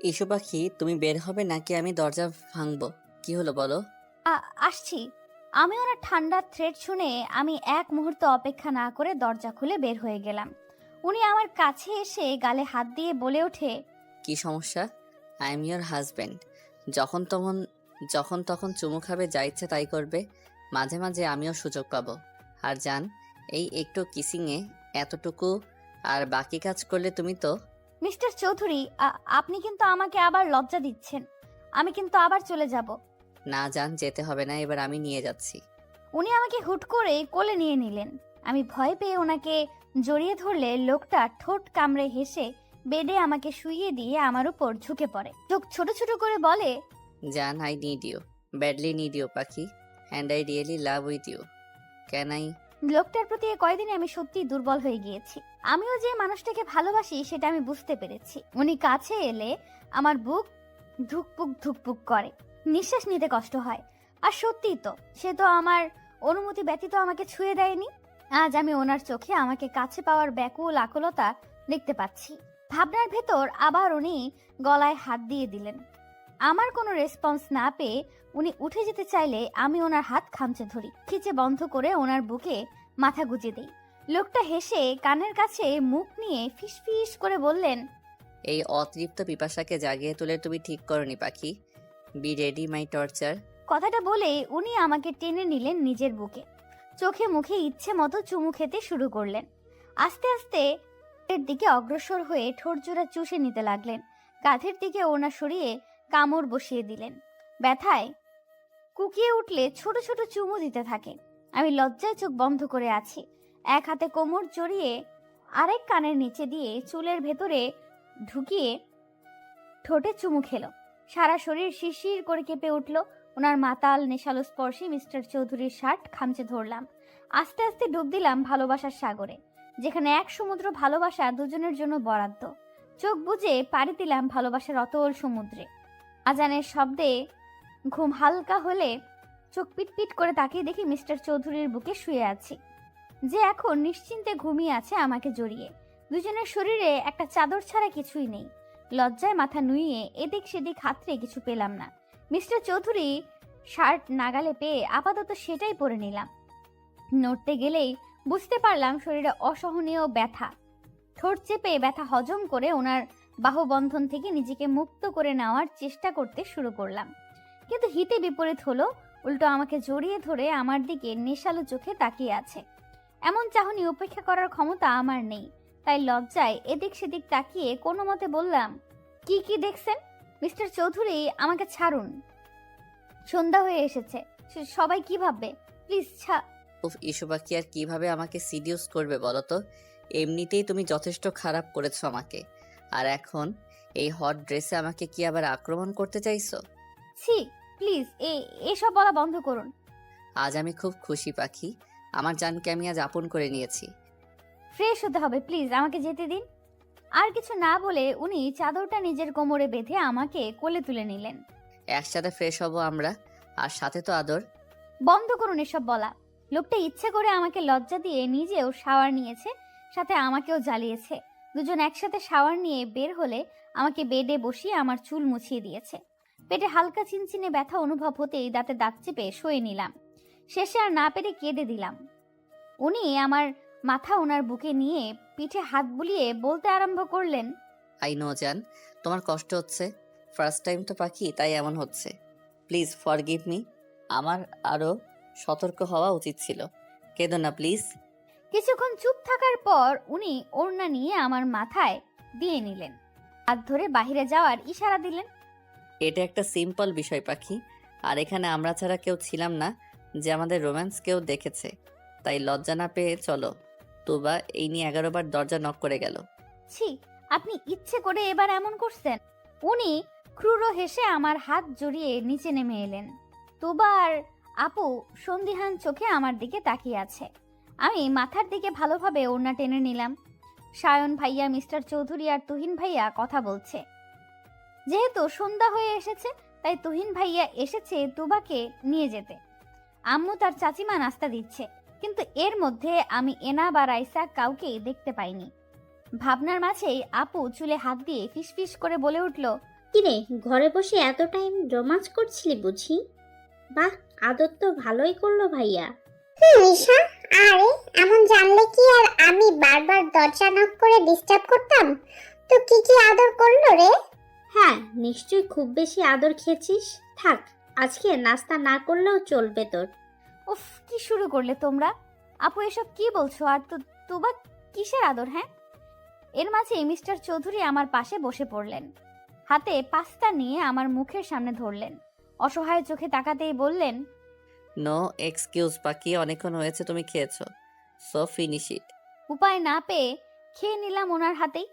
Issue পাখি, তুমি বের হবে নাকি আমি দরজা ভাঙবো? কি হলো বলো? আসছি। আমি ওনার ঠান্ডা থ্রেড শুনে আমি এক মুহূর্ত অপেক্ষা না করে দরজা খুলে বের হয়ে গেলাম। উনি আমার কাছে এসে গালে হাত দিয়ে বলে ওঠে, কি সমস্যা? I am your husband. যখন তখন যখন তখন চুমু খাবে, যা ইচ্ছে তাই করবে। মাঝে মাঝে আমিও সুযোগ পাবো। আর জান, এই একটু কিসিংয়ে এতটুকু, আর বাকি কাজ করলে তুমি তো। মিস্টার চৌধুরী, আপনি কিন্তু আমাকে আবার লজ্জা দিচ্ছেন। আমি কিন্তু আবার চলে যাব। না জান, যেতে হবে না, এবার আমি নিয়ে যাচ্ছি। উনি আমাকে হুট করে কোলে নিয়ে নিলেন। আমি ভয় পেয়ে ওনাকে জড়িয়ে ধরলে লোকটা ঠোঁট কামড়ে হেসে বেডে আমাকে শুইয়ে দিয়ে আমার উপর ঝুঁকে পড়ে। চোখ ছোট ছোট করে বলে, জান, I need you, badly need you পাখি, and I really love with you. Can I? লোকটার প্রতি এই কয়দিনে আমি সত্যিই দুর্বল হয়ে গিয়েছি। আমিও যে মানুষটাকে ভালোবাসি সেটা আমি বুঝতে পেরেছি। উনি কাছে এলে আমার বুক ধুকপুক ধুকপুক করে, নিঃশ্বাস নিতে কষ্ট হয়। আর সত্যিই তো, সে তো আমার অনুমতি ব্যতীত আমাকে ছুঁয়ে দেয়নি। আজ আমি ওনার চোখে আমাকে কাছে পাওয়ার ব্যাকুল আকুলতা দেখতে পাচ্ছি। ভাবনার ভেতর আবার উনি গলায় হাত দিয়ে দিলেন। আমার কোনো রেসপন্স না পেয়ে উনি উঠে যেতে চাইলে আমি ওনার হাত খামচে ধরি, খিচে বন্ধ করে ওনার বুকে মাথা গুজে দেই। লোকটা হেসে কানের কাছে মুখ নিয়ে ফিসফিস করে বললেন, এই অতৃপ্ত পিপাসাকে জাগিয়ে তুলে তুমি ঠিক করনি পাখি। Be ready my torture. কথাটা বলে উনি আমাকে টেনে নিলেন নিজের বুকে। চোখে মুখে ইচ্ছে মতো চুমু খেতে শুরু করলেন। আস্তে আস্তে এর দিকে অগ্রসর হয়ে ঠোঁট জোড়া চুষে নিতে লাগলেন। কাঁধের দিকে ওনা সরিয়ে কামড় বসিয়ে দিলেন। ব্যথায় কুকিয়ে উঠলে ছোট ছোট চুমু দিতে থাকে। আমি লজ্জায় চোখ বন্ধ করে আছি। এক হাতে কোমর জড়িয়ে আরেক কানের নিচে দিয়ে চুলের ভেতরে ঢুকিয়ে ঠোঁটে চুমু খেলো। সারা শরীর শিরশির করে কেঁপে উঠল। ওনার মাতাল নেশালো স্পর্শে মিস্টার চৌধুরীর শার্ট খামচে ধরলাম। আস্তে আস্তে ডুব দিলাম ভালোবাসার সাগরে, যেখানে এক সমুদ্র ভালোবাসা দুজনের জন্য বরাদ্দ। চোখ বুজে পাড়ি দিলাম ভালোবাসার অতল সমুদ্রে। আজানের শব্দে ঘুম হালকা হলে চোখ পিটপিট করে তাকিয়ে দেখি মিস্টার চৌধুরীর বুকে শুয়ে আছি, যে এখন নিশ্চিন্তে ঘুমিয়ে আছে আমাকে জড়িয়ে। দুজনের শরীরে একটা চাদর ছাড়া কিছুই নেই। লজ্জায় মাথা নুইয়ে এদিক সেদিক হাতড়ে কিছু পেলাম না। মিস্টার চৌধুরী শার্ট নাগালে পেয়ে আপাতত সেটাই পরে নিলাম। নড়তে গেলেই বুঝতে পারলাম শরীরে অসহনীয় ব্যথা। ঠোঁট চেপে ব্যথা হজম করে ওনার বাহুবন্ধন থেকে নিজেকে মুক্ত করে নেওয়ার চেষ্টা করতে শুরু করলাম। কিন্তু হিতে বিপরীত হলো, উল্টো আমাকে জড়িয়ে ধরে আমার দিকে নেশালো চোখে তাকিয়ে আছে। এমন চাহনি উপেক্ষা করার ক্ষমতা আমার নেই, তাই লজ্জায় এদিক সেদিক তাকিয়ে কোনো মতে বললাম, কি কি দেখছেন? মিস্টার চৌধুরী, আমাকে ছাড়ুন। সন্ধ্যা হয়ে এসেছে, সবাই কি ভাববে? প্লিজ উফ, ইসু পাখি আর কিভাবে আমাকে সিডিউস করবে বলো তো? এমনিতেই তুমি যথেষ্ট খারাপ করেছো আমাকে, আর এখন এই হট ড্রেসে আমাকে কি আবার আক্রমণ করতে চাইছো? ছি, প্লিজ এসব বলা বন্ধ করুন। আজ আমি খুব খুশি পাখি, আমার জানকে আমি আজ আপন করে নিয়েছি। ফ্রেশ হতে হবে, প্লিজ আমাকে যেতে দিন। আর কিছু না বলে উনি চাদরটা নিজের কোমরে বেঁধে আমাকে কোলে তুলে নিলেন। একসাথে ফ্রেশ হব আমরা, আর সাথে তো আদর। বন্ধ করুন এসব বলা। লোকটা ইচ্ছে করে আমাকে লজ্জা দিয়ে নিজেও শাওয়ার নিয়েছে, সাথে আমাকেও জ্বালিয়েছে। দুজন একসাথে শাওয়ার নিয়ে বের হলে আমাকে বেডে বসিয়ে আমার চুল মুছিয়ে দিয়েছে। পেটে হালকা চিনচিনে ব্যথা অনুভব হতেই দাঁতে দাঁত চেপে শুয়ে নিলাম। শেষে আর না পেরে কেঁদে দিলাম। উনি আমার মাথা ওনার বুকে নিয়ে পিঠে হাত বুলিয়ে বলতে আরম্ভ করলেন, আই নো জান, তোমার কষ্ট হচ্ছে। ফার্স্ট টাইম তো পাখি, তাই এমন হচ্ছে। Please forgive me. আমার আরও সতর্ক হওয়া উচিত ছিল। কেঁদো না প্লিজ। কিছুক্ষণ চুপ থাকার পর উনি ওড়না নিয়ে আমার মাথায় দিয়ে নিলেন। হাত ধরে বাহিরে যাওয়ার ইশারা দিলেন। এটা একটা সিম্পল বিষয় পাখি, আর এখানে আমরা ছাড়া কেউ ছিলাম না যে আমাদের রোম্যান্স কেউ দেখেছে। তাই লজ্জা না পেয়ে চলো। তুবা এই নিয়ে 11 বার দরজা নক করে গেল। ছি, আপনি ইচ্ছে করে এবার এমন করছেন? উনি ক্রূর হেসে আমার হাত জড়িয়ে নিচে নেমে এলেন। তোবার আপু সন্দিহান চোখে আমার দিকে তাকিয়ে আছে। আমি মাথার দিকে ভালোভাবে ওড়না টেনে নিলাম। সায়ন ভাইয়া, মিস্টার চৌধুরী আর তুহিন ভাইয়া কথা বলছে। যেহেতু সন্ধ্যা হয়ে এসেছে, তাই তুহিন ভাইয়া এসেছে তুবাকে নিয়ে যেতে। আম্মু তার চাচিমা নাস্তা দিচ্ছে, কিন্তু এর মধ্যে আমি এনা বা রাইসা কাউকে দেখতে পাইনি। ভাবনার মাঝেই আপু চুলে হাত দিয়ে ফিসফিস করে বলে উঠল, কিরে, ঘরে বসে এত টাইম রোমাঞ্চ করছিলি বুঝি? বাহ, আদর তো ভালোই করলো ভাইয়া। ঈশা, আরে এমন জানলে কি আর আমি বারবার দরজা নক করে ডিস্টার্ব করতাম? তো কি কি আদর করলো রে? হ্যাঁ, নিশ্চয়ই খুব বেশি আদর খেয়েছিস। থাক, আজকে নাস্তা না করলেও চলবে তোর। উফ, কি শুরু করলে তোমরা? আপু এসব কি বলছো? আর তুবা কিসের আদর? হ্যাঁ। এর মাঝে মিস্টার চৌধুরী আমার পাশে বসে পড়লেন। হাতে পাস্তা নিয়ে আমার মুখের সামনে ধরলেন। অসহায় চোখে তাকাতেই বললেন, নো এক্সকিউজ বাকি, অনেকক্ষণ হয়েছে তুমি খেয়েছো, সো ফিনিশ ইট। উপায় না পেয়ে খেয়ে নিলাম ওনার হাতেই।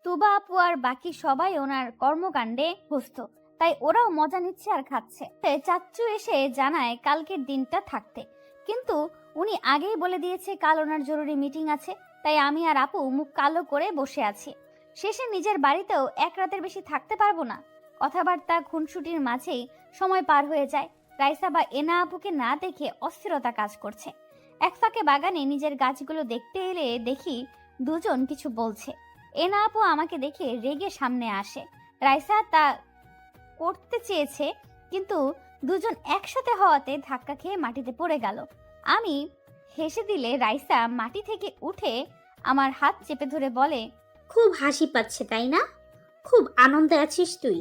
তুবা আপু আর বাকি সবাই ওনার কর্মকাণ্ডে ব্যস্ত, তাই ওরাও মজা নিচ্ছে আর খাচ্ছে। চাচ্চু এসে জানায় কালকের দিনটা থাকতে, কিন্তু উনি আগেই বলে দিয়েছে কাল ওনার জরুরি মিটিং আছে। তাই আমি আর আপু মুখ কালো করে বসে আছি। শেষে নিজের বাড়িতেও এক রাতের বেশি থাকতে পারবো না। কথাবার্তা খুনসুটির মাঝেই সময় পার হয়ে যায়। রাইসা বা এনা আপুকে না দেখে অস্থিরতা কাজ করছে। এক ফাঁকে বাগানে নিজের গাছগুলো দেখতে এলে দেখি দুজন কিছু বলছে। এনা আপু আমাকে দেখে রেগে সামনে আসে। রাইসা তা করতে চেয়েছে, কিন্তু দুজন একসাথে হওয়াতে ধাক্কা খেয়ে মাটিতে পড়ে গেল। আমি হেসে দিলে রাইসা মাটি থেকে উঠে আমার হাত চেপে ধরে বলে, খুব হাসি পাচ্ছে তাই না? খুব আনন্দে আছিস তুই,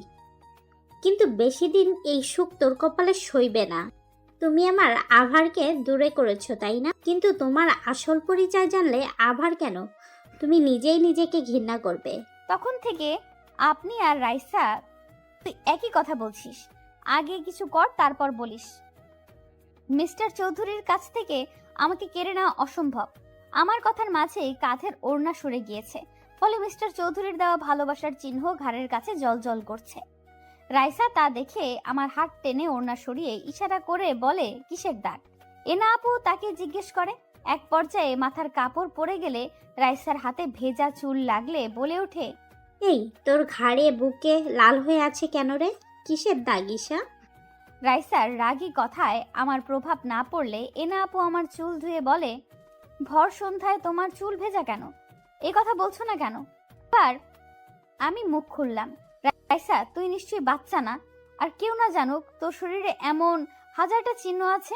কিন্তু বেশি দিন এই সুখ তোর কপালে সইবে না। তুমি আমার আভারকে দূরে করেছো তাই না? কিন্তু তোমার আসল পরিচয় জানলে আভার কেন, তুমি নিজেই নিজেকে ঘৃণা করবে। তখন থেকে আপনি আর রাইসা তুই একই কথা বলছিস। আগে কিছু কর, তারপর বলিস। মিস্টার চৌধুরীর কাছ থেকে আমাকে কেড়ে নেওয়া অসম্ভব। আমার কথার মাঝেই কাঁধের ওড়না সরে গিয়েছে, ফলে মিস্টার চৌধুরীর দেওয়া ভালোবাসার চিহ্ন ঘাড়ের কাছে জলজল করছে। রাইসা তা দেখে আমার হাত টেনে ওড়না সরিয়ে ইশারা করে বলে, কিসের দাগ? এনা আপু তাকে জিজ্ঞেস করে। এক পর্যায়ে মাথার কাপড় পরে গেলে রাইসার হাতে ভেজা চুল লাগলে বলে ওঠে, এই তোর ঘাড়ে বুকে লাল হয়ে আছে কেন রে? কিসের দাগ ঈশা? রাইসার রাগী কথায় আমার প্রভাব না পড়লে এনা আপু আমার চুল ধুয়ে বলে, ভর সন্ধ্যায় তোমার চুল ভেজা কেন? এই কথা বলছো না কেন? আর আমি মুখ খুললাম, রাইসা তুই নিশ্চয়ই বাচ্চা না, আর কেউ না জানুক তোর শরীরে এমন হাজারটা চিহ্ন আছে।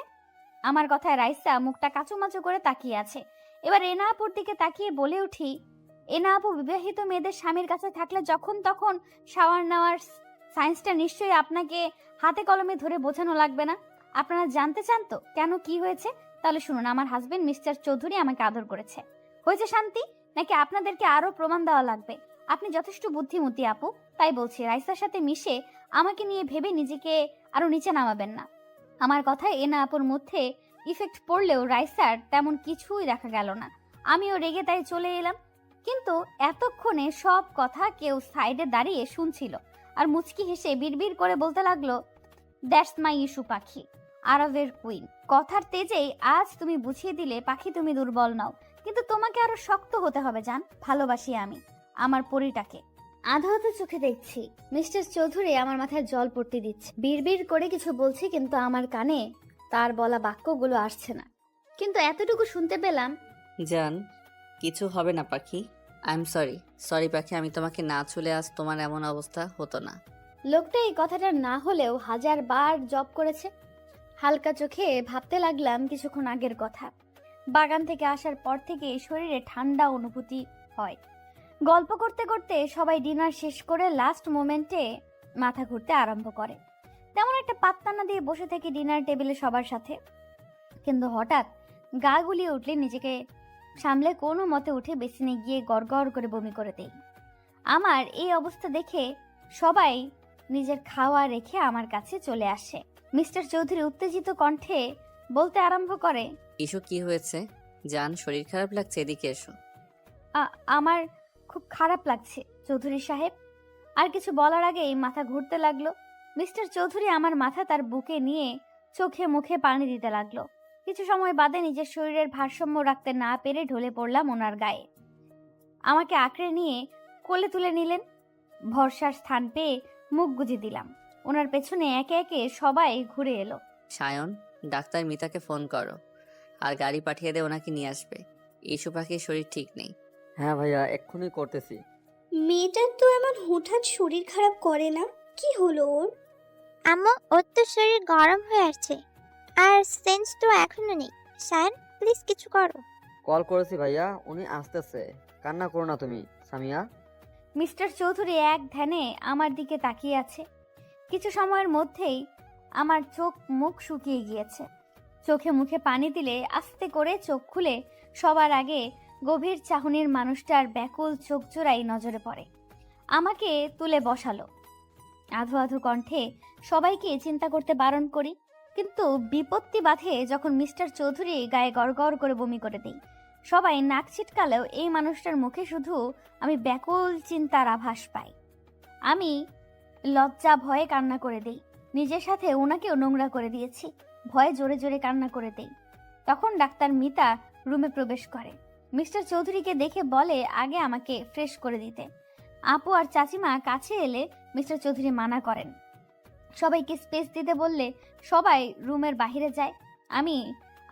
আমার কথায় রাইসা মুখটা কাচুমাচু করে তাকিয়ে আছে। এবার এনা আপুর দিকে তাকিয়ে বলে উঠি, এনা আপু বিবাহিত মেয়েদের স্বামীর কাছে থাকলে যখন তখন শাওয়ার নেওয়ার সায়েন্সটা নিশ্চয়ই আপনাকে হাতে কলমে ধরে বোঝানো লাগবে না। আপনারা জানতে চান তো কেন, কি হয়েছে? তাহলে শুনুন, আমার হাজবেন্ড মিস্টার চৌধুরী আমাকে আদর করেছে। হয়েছে শান্তি, নাকি আপনাদেরকে আরো প্রমাণ দেওয়া লাগবে? আপনি যথেষ্ট বুদ্ধিমতী আপু, তাই বলছি রাইসার সাথে মিশে আমাকে নিয়ে ভেবে নিজেকে আরো নিচে নামাবেন না। আমার কথায় এনা আপুর মধ্যে ইফেক্ট পড়লেও রাইসার তেমন কিছুই দেখা গেল না। আমিও রেগে তাই চলে এলাম। কিন্তু এতক্ষণে সব কথা কেউ সাইডে দাঁড়িয়ে শুনছিল, আর মুচকি হেসে বিড়বিড় করে বলতে লাগলো, দ্যাটস মাই ইস্যু পাখি, আরবের কুইন। কথার তেজেই আজ তুমি বুঝিয়ে দিলে পাখি তুমি দুর্বল নাও, কিন্তু তোমাকে আরো শক্ত হতে হবে জান। ভালোবাসি আমি আমার পরিটাকে। আধা আধা চোখে দেখছি মিস্টার চৌধুরী আমার মাথায় জল পড়তে দিচ্ছে। বিড়বিড় করে কিছু বলছি, কিন্তু আমার কানে তার বলা বাক্যগুলো আসছে না। কিন্তু এতটুকু শুনতে পেলাম, জান, কিছু হবে না পাখি। I am sorry. সরি পাখি, আমি তোমাকে না ছুলে আজ তোমার এমন অবস্থা হতো না। লোকটা এই কথাটা না হলেও 1000 বার জব করেছে। হালকা চোখে ভাবতে লাগলাম কিছুক্ষণ আগের কথা। বাগান থেকে আসার পর থেকে শরীরে ঠান্ডা অনুভূতি হয়। গল্প করতে করতে সবাই ডিনার শেষ করে লাস্ট মোমেন্টে মাথা ঘুরতে আরম্ভ করে। তেমন একটা পাত্তা না দিয়ে বসে থেকে ডিনার টেবিলে সবার সাথে, কিন্তু হঠাৎ গা গুলিয়ে উঠলে নিজেকে সামলে কোনো মতে উঠে বেসিনে গিয়ে গড়গড় করে বমি করে দেই। আমার এই অবস্থা দেখে সবাই নিজের খাওয়া রেখে আমার কাছে চলে আসে। মিস্টার চৌধুরী উত্তেজিত কণ্ঠে বলতে আরম্ভ করে, ইস্যু কি হয়েছে? জান, শরীর খারাপ লাগছে, এদিকে এসো। আমার খুব খারাপ লাগছে চৌধুরী সাহেব। আর কিছু বলার আগেই মাথা ঘুরতে লাগলো। মিস্টার চৌধুরী আমার মাথা তার বুকে নিয়ে চোখে মুখে পানি দিতে লাগলো। কিছু সময় বাদে নিজের শরীরের ভারসাম্য রাখতে না পেরে ঢলে পড়লাম ওনার গায়ে। আমাকে আঁকড়ে নিয়ে কোলে তুলে নিলেন। ভরসার স্থান পেয়ে মুখ গুজে দিলাম। ওনার পেছনে একে একে সবাই ঘুরে এলো। সায়ন, ডাক্তার মিতাকে ফোন করো, আর গাড়ি পাঠিয়ে দে, ওনাকে নিয়ে আসবে। ইস্যু পাখির শরীর ঠিক নেই। হ্যাঁ ভাইয়া, এক্ষুনি করতেছি। মেয়েটার তো এমন হুটহাট শরীর খারাপ করে না, কি হলো ওর? আম্মু, ওর তো শরীর গরম হয়ে আসছে, আর সেন্স তো এখনো নেই। স্যার, প্লিজ কিছু করো। কল করেছি ভাইয়া, উনি আসতেছে। কান্না করো না তুমি, সামিয়া। মিস্টার চৌধুরী এক ধ্যানে আমার দিকে তাকিয়ে আছে। কিছু সময়ের মধ্যেই আমার চোখ মুখ শুকিয়ে গিয়েছে। চোখে মুখে পানি দিলে আস্তে করে চোখ খুলে সবার আগে গভীর চাহনির মানুষটার ব্যাকুল চোখ জোড়াই নজরে পড়ে। আমাকে তুলে বসালো। আধো আধো কণ্ঠে সবাইকে চিন্তা করতে বারণ করি, কিন্তু বিপত্তি বাধে যখন মিস্টার চৌধুরী গায়ে গড়গড় করে বমি করে দেই। সবাই নাক ছিটকালেও এই মানুষটার মুখে শুধু আমি ব্যাকুল চিন্তার আভাস পাই। আমি লজ্জা ভয়ে কান্না করে দেই। নিজের সাথে ওনাকেও নোংরা করে দিয়েছি। ভয়ে জোরে জোরে কান্না করে দেই। তখন ডাক্তার মিতা রুমে প্রবেশ করে। মিস্টার চৌধুরীকে দেখে বলে আগে আমাকে ফ্রেশ করে দিতে। আপু আর চাচিমা কাছে এলে মিস্টার চৌধুরী মানা করেন। সবাইকে স্পেস দিতে বললে সবাই রুমের বাইরে যায়। আমি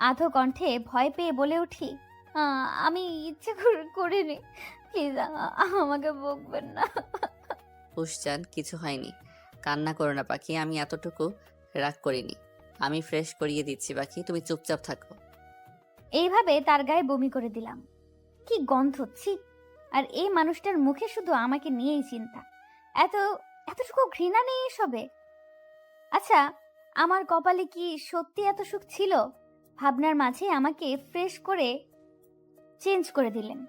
আধো কণ্ঠে ভয় পেয়ে বলে উঠি, আমি ইচ্ছে করিনি, প্লিজ আমাকে বকবেন না। পুষচান, কিছু হয়নি, কান্না করো না পাখি, আমি এতটুকু রাগ করিনি। আমি ফ্রেশ করিয়ে দিচ্ছি পাখি, তুমি চুপচাপ থাকো। এইভাবে তার গায়ে বমি করে দিলাম। কি গন্ধ, ছি! আর এই মানুষটার মুখে শুধু আমাকে নিয়েই চিন্তা। এতটুকু ঘৃণা নেই এসবে। আচ্ছা, আমার কপালে কি সত্যি এত সুখ ছিল? ভাবনার মাঝে আমাকে ফ্রেশ করে চেঞ্জ করে দিলেন,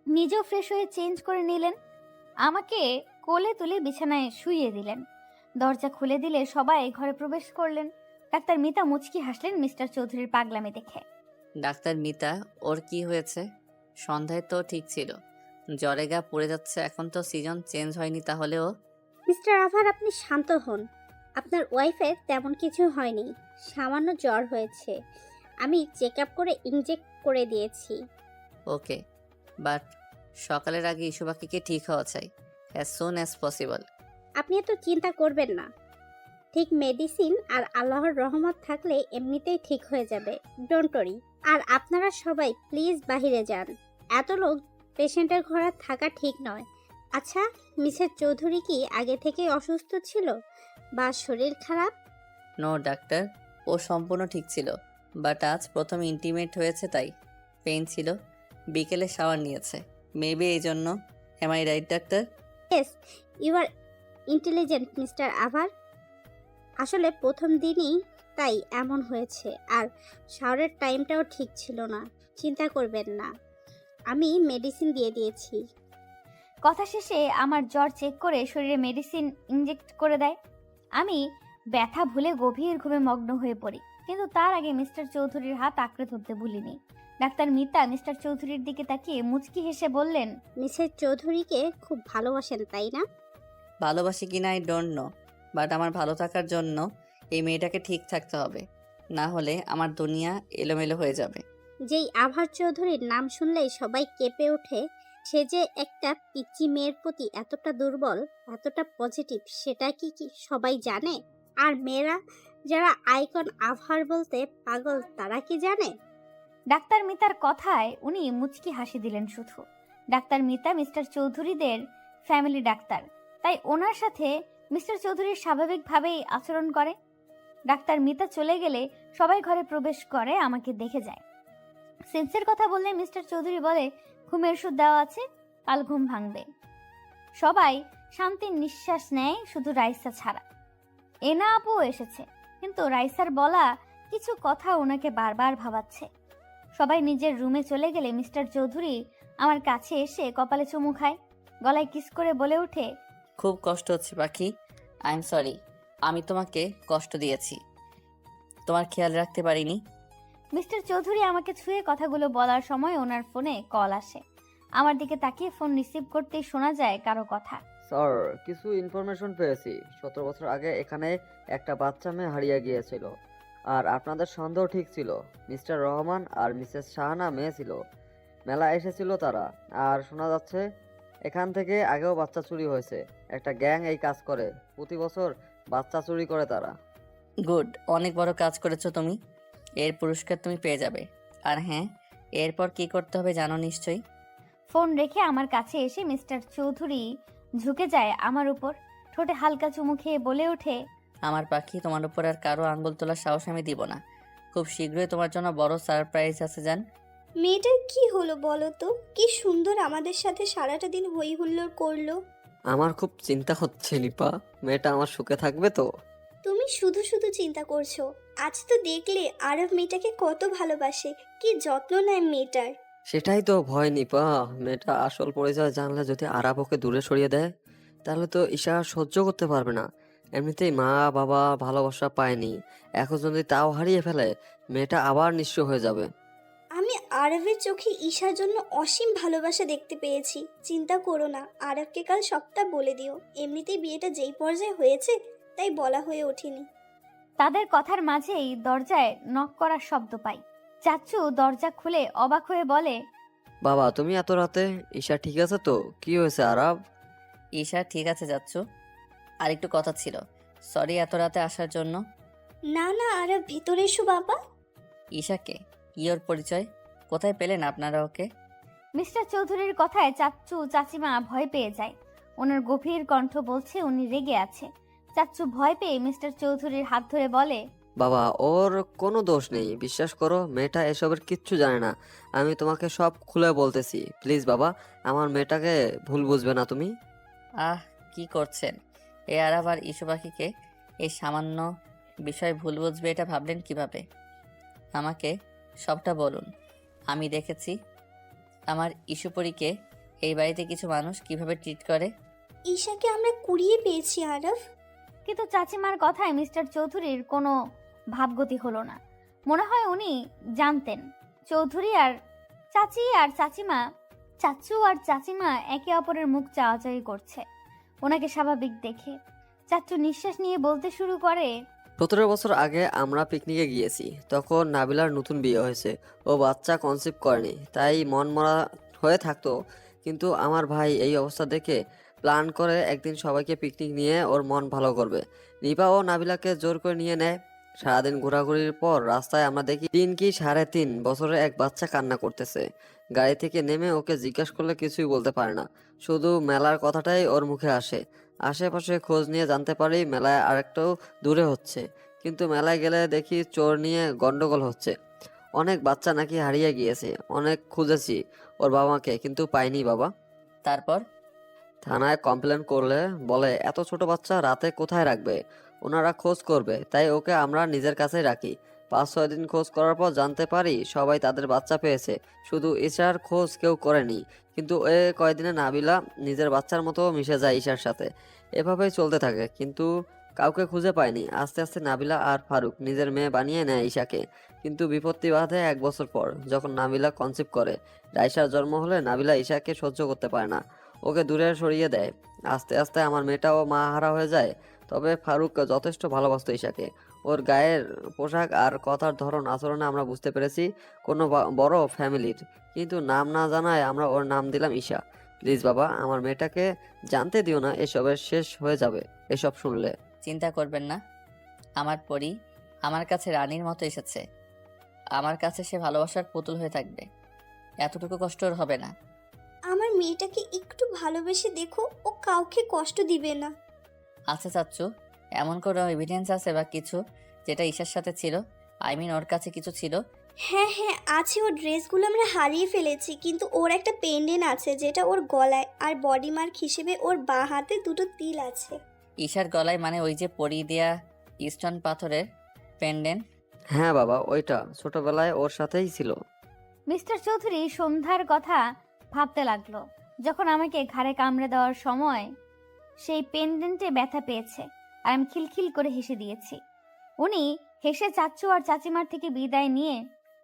নিজেও ফ্রেশ হয়ে চেঞ্জ করে নিলেন, আমাকে কোলে তুলে বিছানায় শুইয়ে দিলেন। দরজা খুলে দিলে সবাই ঘরে প্রবেশ করলেন। ডাক্তার মিতা মুচকি হাসলেন মিস্টার চৌধুরীর পাগলামি দেখে। ডাক্তার মিতা, ওর কি হয়েছে? সন্ধ্যায় তো ঠিক ছিল, জ্বরে গা পড়ে যাচ্ছে, এখন তো সিজন চেঞ্জ হয়নি, তাহলেও। মিস্টার আভার, আপনি শান্ত হন। আপনার ওয়াইফের তেমন কিছু হয়নি, সামান্য জ্বর হয়েছে। আমি চেক আপ করে ইনজেক্ট করে দিয়েছি। ওকে, বাট সকালের আগে ইস্যু পাখিকে ঠিক হওয়া চাই, অ্যাজ সুন অ্যাজ পসিবল। আপনি এত চিন্তা করবেন না। ঠিক মেডিসিন আর আল্লাহর রহমত থাকলে এমনিতেই ঠিক হয়ে যাবে। Don't worry. আর আপনারা সবাই প্লিজ বাইরে যান। এত লোক পেশেন্টের ঘরে থাকা ঠিক নয়। আচ্ছা, মিসেস চৌধুরী কি আগে থেকেই অসুস্থ ছিল বা শরীর খারাপ? নো ডাক্তার, ও সম্পূর্ণ ঠিক ছিল, বাট আজ প্রথম ইন্টিমেট হয়েছে তাই পেইন ছিল। বিকেলে শাওয়ার নিয়েছে, মেবি এই জন্য। Am I right doctor? Yes, you are intelligent mister Abhar. আসলে প্রথম দিনই তাই এমন হয়েছে, আর শাওয়ারের টাইমটাও ঠিক ছিল না। চিন্তা করবেন না, আমি মেডিসিন দিয়ে দিয়েছি। কথা শেষে আমার জ্বর চেক করে শরীরে মেডিসিন ইনজেক্ট করে দেয়। আমি ব্যথা ভুলে গভীর ঘুমে মগ্ন হয়ে পড়ি, কিন্তু তার আগে মিস্টার চৌধুরীর হাত আঁকড়ে ধরতে ভুলিনি। ডাক্তার মিতা মিস্টার চৌধুরীর দিকে তাকিয়ে মুচকি হেসে বললেন, মিসেস চৌধুরীকে খুব ভালোবাসেন তাই না? ভালোবাসি কিনা আই ডোন্ট নো, বাট আমার ভালো থাকার জন্য এই মেয়েটাকে ঠিক থাকতে হবে, না হলে আমার দুনিয়া এলোমেলো হয়ে যাবে। যেই আভার চৌধুরীর নাম শুনলেই সবাই কেঁপে ওঠে, সে যে একটা পিচ্চি মেয়ের প্রতি এতটা দুর্বল, এতটা পজিটিভ, সেটা কি কি সবাই জানে? আর মেয়েরা যারা আইকন আভার বলতে পাগল, তারা কি জানে? ডাক্তার মিতার কথায় উনি মুচকি হাসি দিলেন শুধু। ডাক্তার মিতা মিস্টার চৌধুরীদের ফ্যামিলি ডাক্তার, তাই ওনার সাথে মিস্টার চৌধুরীর স্বাভাবিকভাবেই আচরণ করে। ডাক্তার মিতা চলে গেলে সবাই ঘরে প্রবেশ করে আমাকে দেখে যায়। সেন্সের কথা বললে মিস্টার চৌধুরী বলে, ঘুমের ওষুধ দেওয়া আছে, কাল ঘুম ভাঙবে। সবাই শান্তির নিঃশ্বাস নেয়, শুধু রাইসা ছাড়া। এনা আপুও এসেছে, কিন্তু রাইসার বলা কিছু কথা ওনাকে বারবার ভাবাচ্ছে। সবাই নিজের রুমে চলে গেলে মিস্টার চৌধুরী আমার কাছে এসে কপালে চুমু খায়, গলায় কিস করে বলে ওঠে, খুব কষ্ট হচ্ছে পাখি, আই এম সরি, আমি তোমাকে কষ্ট দিয়েছি, তোমার খেয়াল রাখতে পারিনি। মিস্টার চৌধুরী আমাকে ছুঁয়ে কথাগুলো বলার সময় ওনার ফোনে কল আসে। আমার দিকে তাকিয়ে ফোন রিসিভ করতেই শোনা যায় কারো কথা। স্যার, কিছু ইনফরমেশন পেয়েছি। 17 বছর আগে এখানে একটা বাচ্চা মেয়ে হারিয়ে গিয়েছিল, আর আপনাদের সন্দেহ ঠিক ছিল। মিস্টার রহমান আর মিসেস শাহানা মেয়ে ছিল, মেলা এসেছিল তারা। আর শোনা যাচ্ছে এখান থেকে আগেও বাচ্চা চুরি হয়েছে। একটা গ্যাং এই কাজ করে, প্রতি বছর বাচ্চা চুরি করে তারা। গুড, অনেক বড় কাজ করেছো তুমি, এর পুরস্কার তুমি পেয়ে যাবে। আর হ্যাঁ, এরপর কি করতে হবে জানো নিশ্চয়ই। ফোন রেখে আমার কাছে এসে মিস্টার চৌধুরী ঝুঁকে যায় আমার উপর, ঠোঁটে হালকা চুমু খেয়ে বলে ওঠে, আমার পাখি, তোমার উপর আর কারো আঙ্গুল তোলার সাহস আমি দিব না। খুব শীঘ্রই তোমার জন্য বড় সারপ্রাইজ আছে জান। মেয়েটার কি হলো বলো তো? কি সুন্দর আমাদের সাথে সারাটা দিন হই হুল্লোড় করলো। আমার খুব চিন্তা হচ্ছে নিপা, মেয়েটা আমার সুখে থাকবে তো? তুমি শুধু শুধু চিন্তা করছো। আজ তো দেখলে আরব মেয়েটাকে কত ভালোবাসে, কি যত্ন নেয় মেয়েটার। সেটাই তো ভয় নিপা, মেয়েটা আসল পরিচয় জানলে যদি আরাব ওকে দূরে সরিয়ে দেয়, তাহলে তো ঈশা সহ্য করতে পারবে না। এমনিতেই মা বাবা ভালোবাসা পায়নি, এখন যদি তাও হারিয়ে ফেলে, মেয়েটা আবার নিঃস্ব হয়ে যাবে। আমি আরবের চোখে ঈশার জন্য অসীম ভালোবাসা দেখতে পেয়েছি। চিন্তা করো না, আরবকে কাল সবটা বলে দিও। এমনিতেই বিয়েটা যেই পর্যায়ে হয়েছে, তাই বলা হয়ে ওঠেনি। তাদের কথার মাঝেই দরজায় নক করার শব্দ পাই। চাচ্চু দরজা খুলে অবাক হয়ে বলে, বাবা তুমি এত রাতে? ঈশা ঠিক আছে তো? কি হয়েছে আরাব? ঈশা ঠিক আছে যাচ্ছ? আর একটু কথা ছিল। সরি এত রাতে আসার জন্য। না না আরব, ভেতরে এসো বাবা। ঈশাকে? কি ওর পরিচয়? কোথায় পেলেন আপনারা ওকে? মিস্টার চৌধুরীর কথায় চাচ্চু চাচিমা ভয় পেয়ে যায়। ওনার গভীর কণ্ঠ বলছে উনি রেগে আছে। চাচ্চু ভয় পেয়ে মিস্টার চৌধুরীর হাত ধরে বলে, বাবা ওর কোনো দোষ নেই, বিশ্বাস করো, মেয়েটা এসবের কিচ্ছু জানে না। আমি তোমাকে সব খুলে বলতেছি, প্লিজ বাবা, আমার মেয়েটাকে ভুল বুঝবে না তুমি। আহ, কি করছেন? এ আরাব আর ইস্যু পাখিকে এই সামান্য বিষয় ভুল বুঝবে এটা ভাবলেন কিভাবে? আমাকে সবটা বলুন। আমি দেখেছি আমার ইস্যুপরীকে এই বাড়িতে কিছু মানুষ কিভাবে ট্রিট করে। ঈশাকে আমরা কুড়িয়ে পেয়েছি আরব। কিন্তু চাচিমার কথায় মিস্টার চৌধুরীর কোনো ভাবগতি হলো না। মনে হয় উনি জানতেন চৌধুরী আর চাচি আর চাচিমা, চাচু আর চাচিমা একে অপরের মুখ চাওয়াচাওয়ি করছে ওনাকে স্বাভাবিক দেখে। চাচু নিঃশ্বাস নিয়ে বলতে শুরু করে, 17 বছর আগে আমরা পিকনিকে গিয়েছি, তখন নাবিলার নতুন বিয়ে হয়েছে। ও বাচ্চা কনসিভ করেনি, তাই মন মরা হয়ে থাকতো। কিন্তু আমার ভাই এই অবস্থা দেখে প্ল্যান করে একদিন সবাইকে পিকনিক নিয়ে ওর মন ভালো করবে। নিপা ও নাবিলাকে জোর করে নিয়ে নেয়। সারাদিন ঘোরাঘুরির পর রাস্তায় আমরা দেখি 3 কি 3.5 বছরের এক বাচ্চা কান্না করতেছে। গাড়ি থেকে নেমে ওকে জিজ্ঞাসা করলে কিছুই বলতে পারে না, শুধু মেলার কথাটাই ওর মুখে আসে। আশেপাশে খোঁজ নিয়ে জানতে পারি মেলায় আরেকটাও দূরে হচ্ছে, কিন্তু মেলায় গেলে দেখি চোর নিয়ে গন্ডগোল হচ্ছে। অনেক বাচ্চা নাকি হারিয়ে গিয়েছে। অনেক খুঁজেছি ওর বাবাকে, কিন্তু পাইনি বাবা। তারপর থানায় কমপ্লেন করলে বলে এত ছোট বাচ্চা রাতে কোথায় রাখবে, ওনারা খোঁজ করবে, তাই ওকে আমরা নিজের কাছেই রাখি। 5-6 দিন খোঁজ করার পর জানতে পারি সবাই তাদের বাচ্চা পেয়েছে, শুধু ঈশার খোঁজ কেউ করেনি। কিন্তু এ কয়দিনে নাবিলা নিজের বাচ্চার মতো মিশে যায় ঈশার সাথে। এভাবেই চলতে থাকে, কিন্তু কাউকে খুঁজে পায়নি। আস্তে আস্তে নাবিলা আর ফারুক নিজের মেয়ে বানিয়ে নেয় ঈশাকে। কিন্তু বিপত্তি বাধে 1 বছর পর, যখন নাবিলা কনসিভ করে। রাইসার জন্ম হলে নাবিলা ঈশাকে সহ্য করতে পারে না, ওকে দূরে সরিয়ে দেয়। আস্তে আস্তে আমার মেয়েটাও মা হারা হয়ে যায়। তবে ফারুক যথেষ্ট ভালোবাসতো ঈশাকে। ওর গায়ের পোশাক আর কথার ধরন আচরণে আমরা বুঝতে পেরেছি কোনো বড় ফ্যামিলির। কিন্তু নাম না জানায় আমরা ওর নাম দিলাম ঈশা। প্লিজ বাবা, আমার মেয়েটাকে জানতে দিও না, এসবের শেষ হয়ে যাবে এসব শুনলে। চিন্তা করবেন না, আমার পরি আমার কাছে রানীর মতো এসেছে। আমার কাছে সে ভালোবাসার পুতুল হয়ে থাকবে। এতটুকু কষ্ট ওর হবে না। আমার মেয়েটাকে একটু ভালোবেসে দেখো, ও কাউকে কষ্ট দিবে না। আচ্ছা চাচ্ছু, এমন কোনো এভিডেন্স আছে বা কিছু যেটা ঈশার সাথে ছিল? ওর কাছে কিছু ছিল? হ্যাঁ হ্যাঁ আছে, ওর ড্রেসগুলো আমরা হারিয়ে ফেলেছি, কিন্তু ওর একটা পেন্ডেন্ট আছে যেটা ওর গলায়, আর বডি মার্ক হিসেবে ওর বাঁ হাতে 2টো তিল আছে। ঈশার গলায় মানে ওই যে পরি দেয়া স্টোন পাথরের পেন্ডেন্ট? হ্যাঁ বাবা, ওইটা ছোটবেলায় ওর সাথেই ছিল। মিস্টার চৌধুরী সন্ধ্যার কথা ভাবতে লাগলো, যখন আমাকে ঘাড়ে কামড়ে দেওয়ার সময় সেই পেন্ডেন্টে ব্যথা পেয়েছে, আর আমি খিলখিল করে হেসে দিয়েছি। উনি হেসে চাচ্চু আর চাচিমার থেকে বিদায় নিয়ে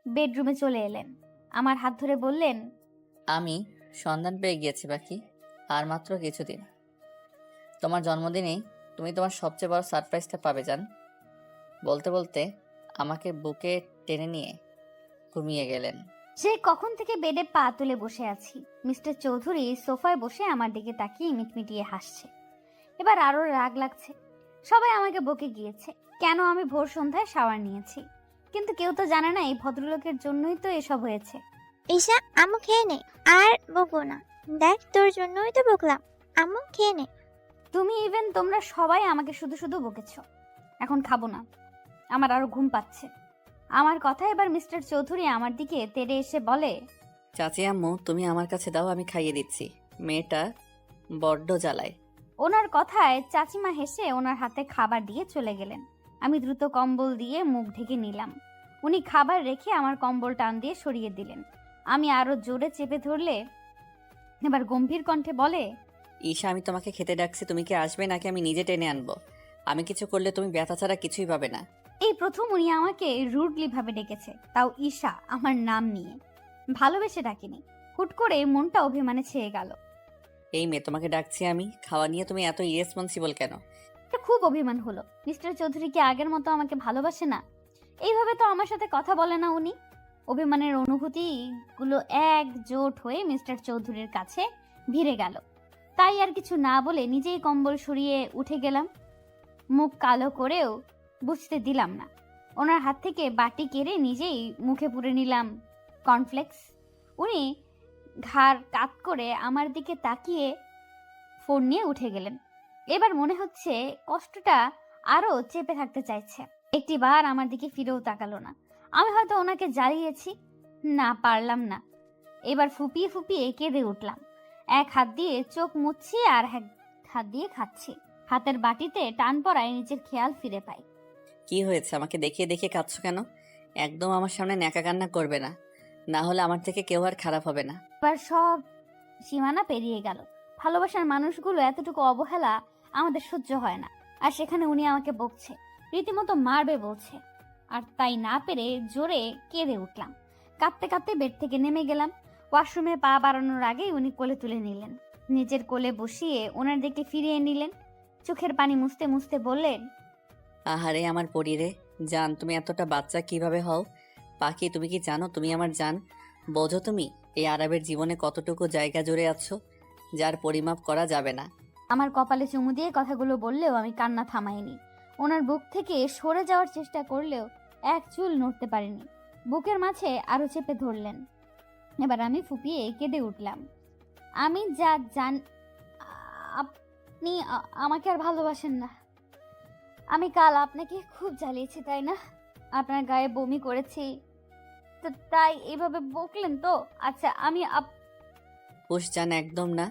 বেডরুমে চলে এলেন। আমার হাত ধরে বললেন, আমি সন্ধান পেয়ে গিয়েছি বাকি, আর মাত্র কিছুদিন। তোমার জন্মদিনেই তুমি তোমার সবচেয়ে বড় সারপ্রাইজটা পাবে জান। বলতে বলতে আমাকে বুকে টেনে নিয়ে ঘুমিয়ে গেলেন। সে কখন থেকে বেডে পা তুলে বসে আছি। মিস্টার চৌধুরী সোফায় বসে আমার দিকে তাকিয়ে মিটমিটিয়ে হাসছে। এবার আরো রাগ লাগছে। সবাই আমাকে বকে গিয়েছে কেন আমি ভোর সন্ধ্যায় শাওয়ার নিয়েছি, কিন্তু কেউ তো জানে না এই ভদ্রলোকের জন্যই তো এসব হয়েছে। ঈশা, আম্মু খেয়ে নে, আর বকবো না। দেখ তোর জন্যই তো বকলাম। আম্মু খেয়ে নে। তুমি ইভেন তোমরা সবাই আমাকে শুধু শুধু বকেছো। এখন খাবো না, আমার আরো ঘুম পাচ্ছে। আমার কথা এবার মিস্টার চৌধুরী আমার দিকে তেড়ে এসে বলে, চাচি আম্মু তুমি আমার কাছে দাও, আমি খাইয়ে দিচ্ছি। মেয়েটা বড্ড জ্বালায়। ওনার কথায় চাচিমা হেসে ওনার হাতে খাবার দিয়ে চলে গেলেন। আমি দ্রুত কম্বল দিয়ে মুখ ঢেকে নিলাম। উনি খাবার রেখে আমার কম্বল টান দিয়ে সরিয়ে দিলেন। আমি আরো জোরে চেপে ধরলে এবার গম্ভীর কণ্ঠে বলে, ঈশা আমি তোমাকে খেতে ডাকছি, তুমি কি আসবে নাকি আমি নিজে টেনে আনবো? আমি কিছু করলে তুমি ব্যথা ছাড়া কিছুই পাবে না। এই প্রথম উনি আমাকে রুডলি ভাবে ডেকেছে, তাও ঈশা আমার নাম নিয়ে। ভালোবেসে ডাকিনি। হুট করে মনটা অভিমানে ছেয়ে গেল। এই মেয়ে তোমাকে ডাকছি আমি, খাওয়া নিয়ে তুমি এত ইরেসপন্সিবল কেন? এটা খুব অভিমান হলো। মিস্টার চৌধুরী কি আগের মতো আমাকে ভালোবাসে না? এইভাবে তো আমার সাথে কথা বলে না উনি। অভিমানের অনুভূতিগুলো একজোট হয়ে মিস্টার চৌধুরীর কাছে ভিড়ে গেল। তাই আর কিছু না বলে নিজেই কম্বল সরিয়ে উঠে গেলাম। মুখ কালো করেও বুঝতে দিলাম না। ওনার হাত থেকে বাটি কেড়ে নিজেই মুখে পুরে নিলাম কর্নফ্লেক্স। উনি ঘাড় কাত করে আমার দিকে তাকিয়ে ফোন নিয়ে উঠে গেলেন। এবার মনে হচ্ছে কষ্টটা আরো চেপে থাকতে চাইছে। একটিবার আমার দিকে ফিরেও তাকালো না। আমি হয়তো ওনাকে জ্বালিয়েছি, না পারলাম না। এবার ফুপিয়ে ফুপিয়ে কেঁদে উঠলাম। এক হাত দিয়ে চোখ মুছছি আর এক হাত দিয়ে খাচ্ছি। হাতের বাটিতে টান পড়ায় নিজের খেয়াল ফিরে পাই। কি হয়েছে? আমাকে দেখিয়ে দেখিয়ে কাঁদছো কেন? একদম আমার সামনে ন্যাকা কান্না করবে না, না হলে আমার থেকে কেউ আর খারাপ হবে না। এবার সব সীমানা পেরিয়ে গেল। ভালোবাসার মানুষগুলো এতটুকু অবহেলা আমাদের সহ্য হয় না। আর সেখানে উনি আমাকে বকছে, রীতিমতো মারবে বলছে। আর তাই না পেরে জোরে কেঁদে উঠলাম। কাঁদতে কাঁদতে বেড থেকে নেমে গেলাম। ওয়াশরুমে পা বাড়ানোর আগেই উনি কোলে তুলে নিলেন। নিজের কোলে বসিয়ে ওনার দিকে ফিরিয়ে নিলেন। চোখের পানি মুছতে মুছতে বললেন, আহারে আমার পরীরে জান, তুমি এতটা বাচ্চা কিভাবে হও? পাখি তুমি কি জানো তুমি আমার জান? বোঝো তুমি এই আরবের জীবনে কতটুকু জায়গা জুড়ে আছো যার পরিমাপ করা যাবে না। আমার কপালে চুমু দিয়ে কথাগুলো বললেও আমি কান্না থামাইনি। ওনার বুক থেকে সরে যাওয়ার চেষ্টা করলেও এক চুল নড়তে পারিনি। বুকের মাঝে আরো চেপে ধরলেন। এবার আমি ফুপিয়ে কেঁদে উঠলাম। আমি যা জান, আপনি আমাকে আর ভালোবাসেন না। আমি কাল আপনাকে খুব জ্বালিয়েছি, তাই না? আপনার গায়ে বমি করেছি, তো তাই এভাবে বকলেন তো? আচ্ছা আমি হুশ জান, একদম না।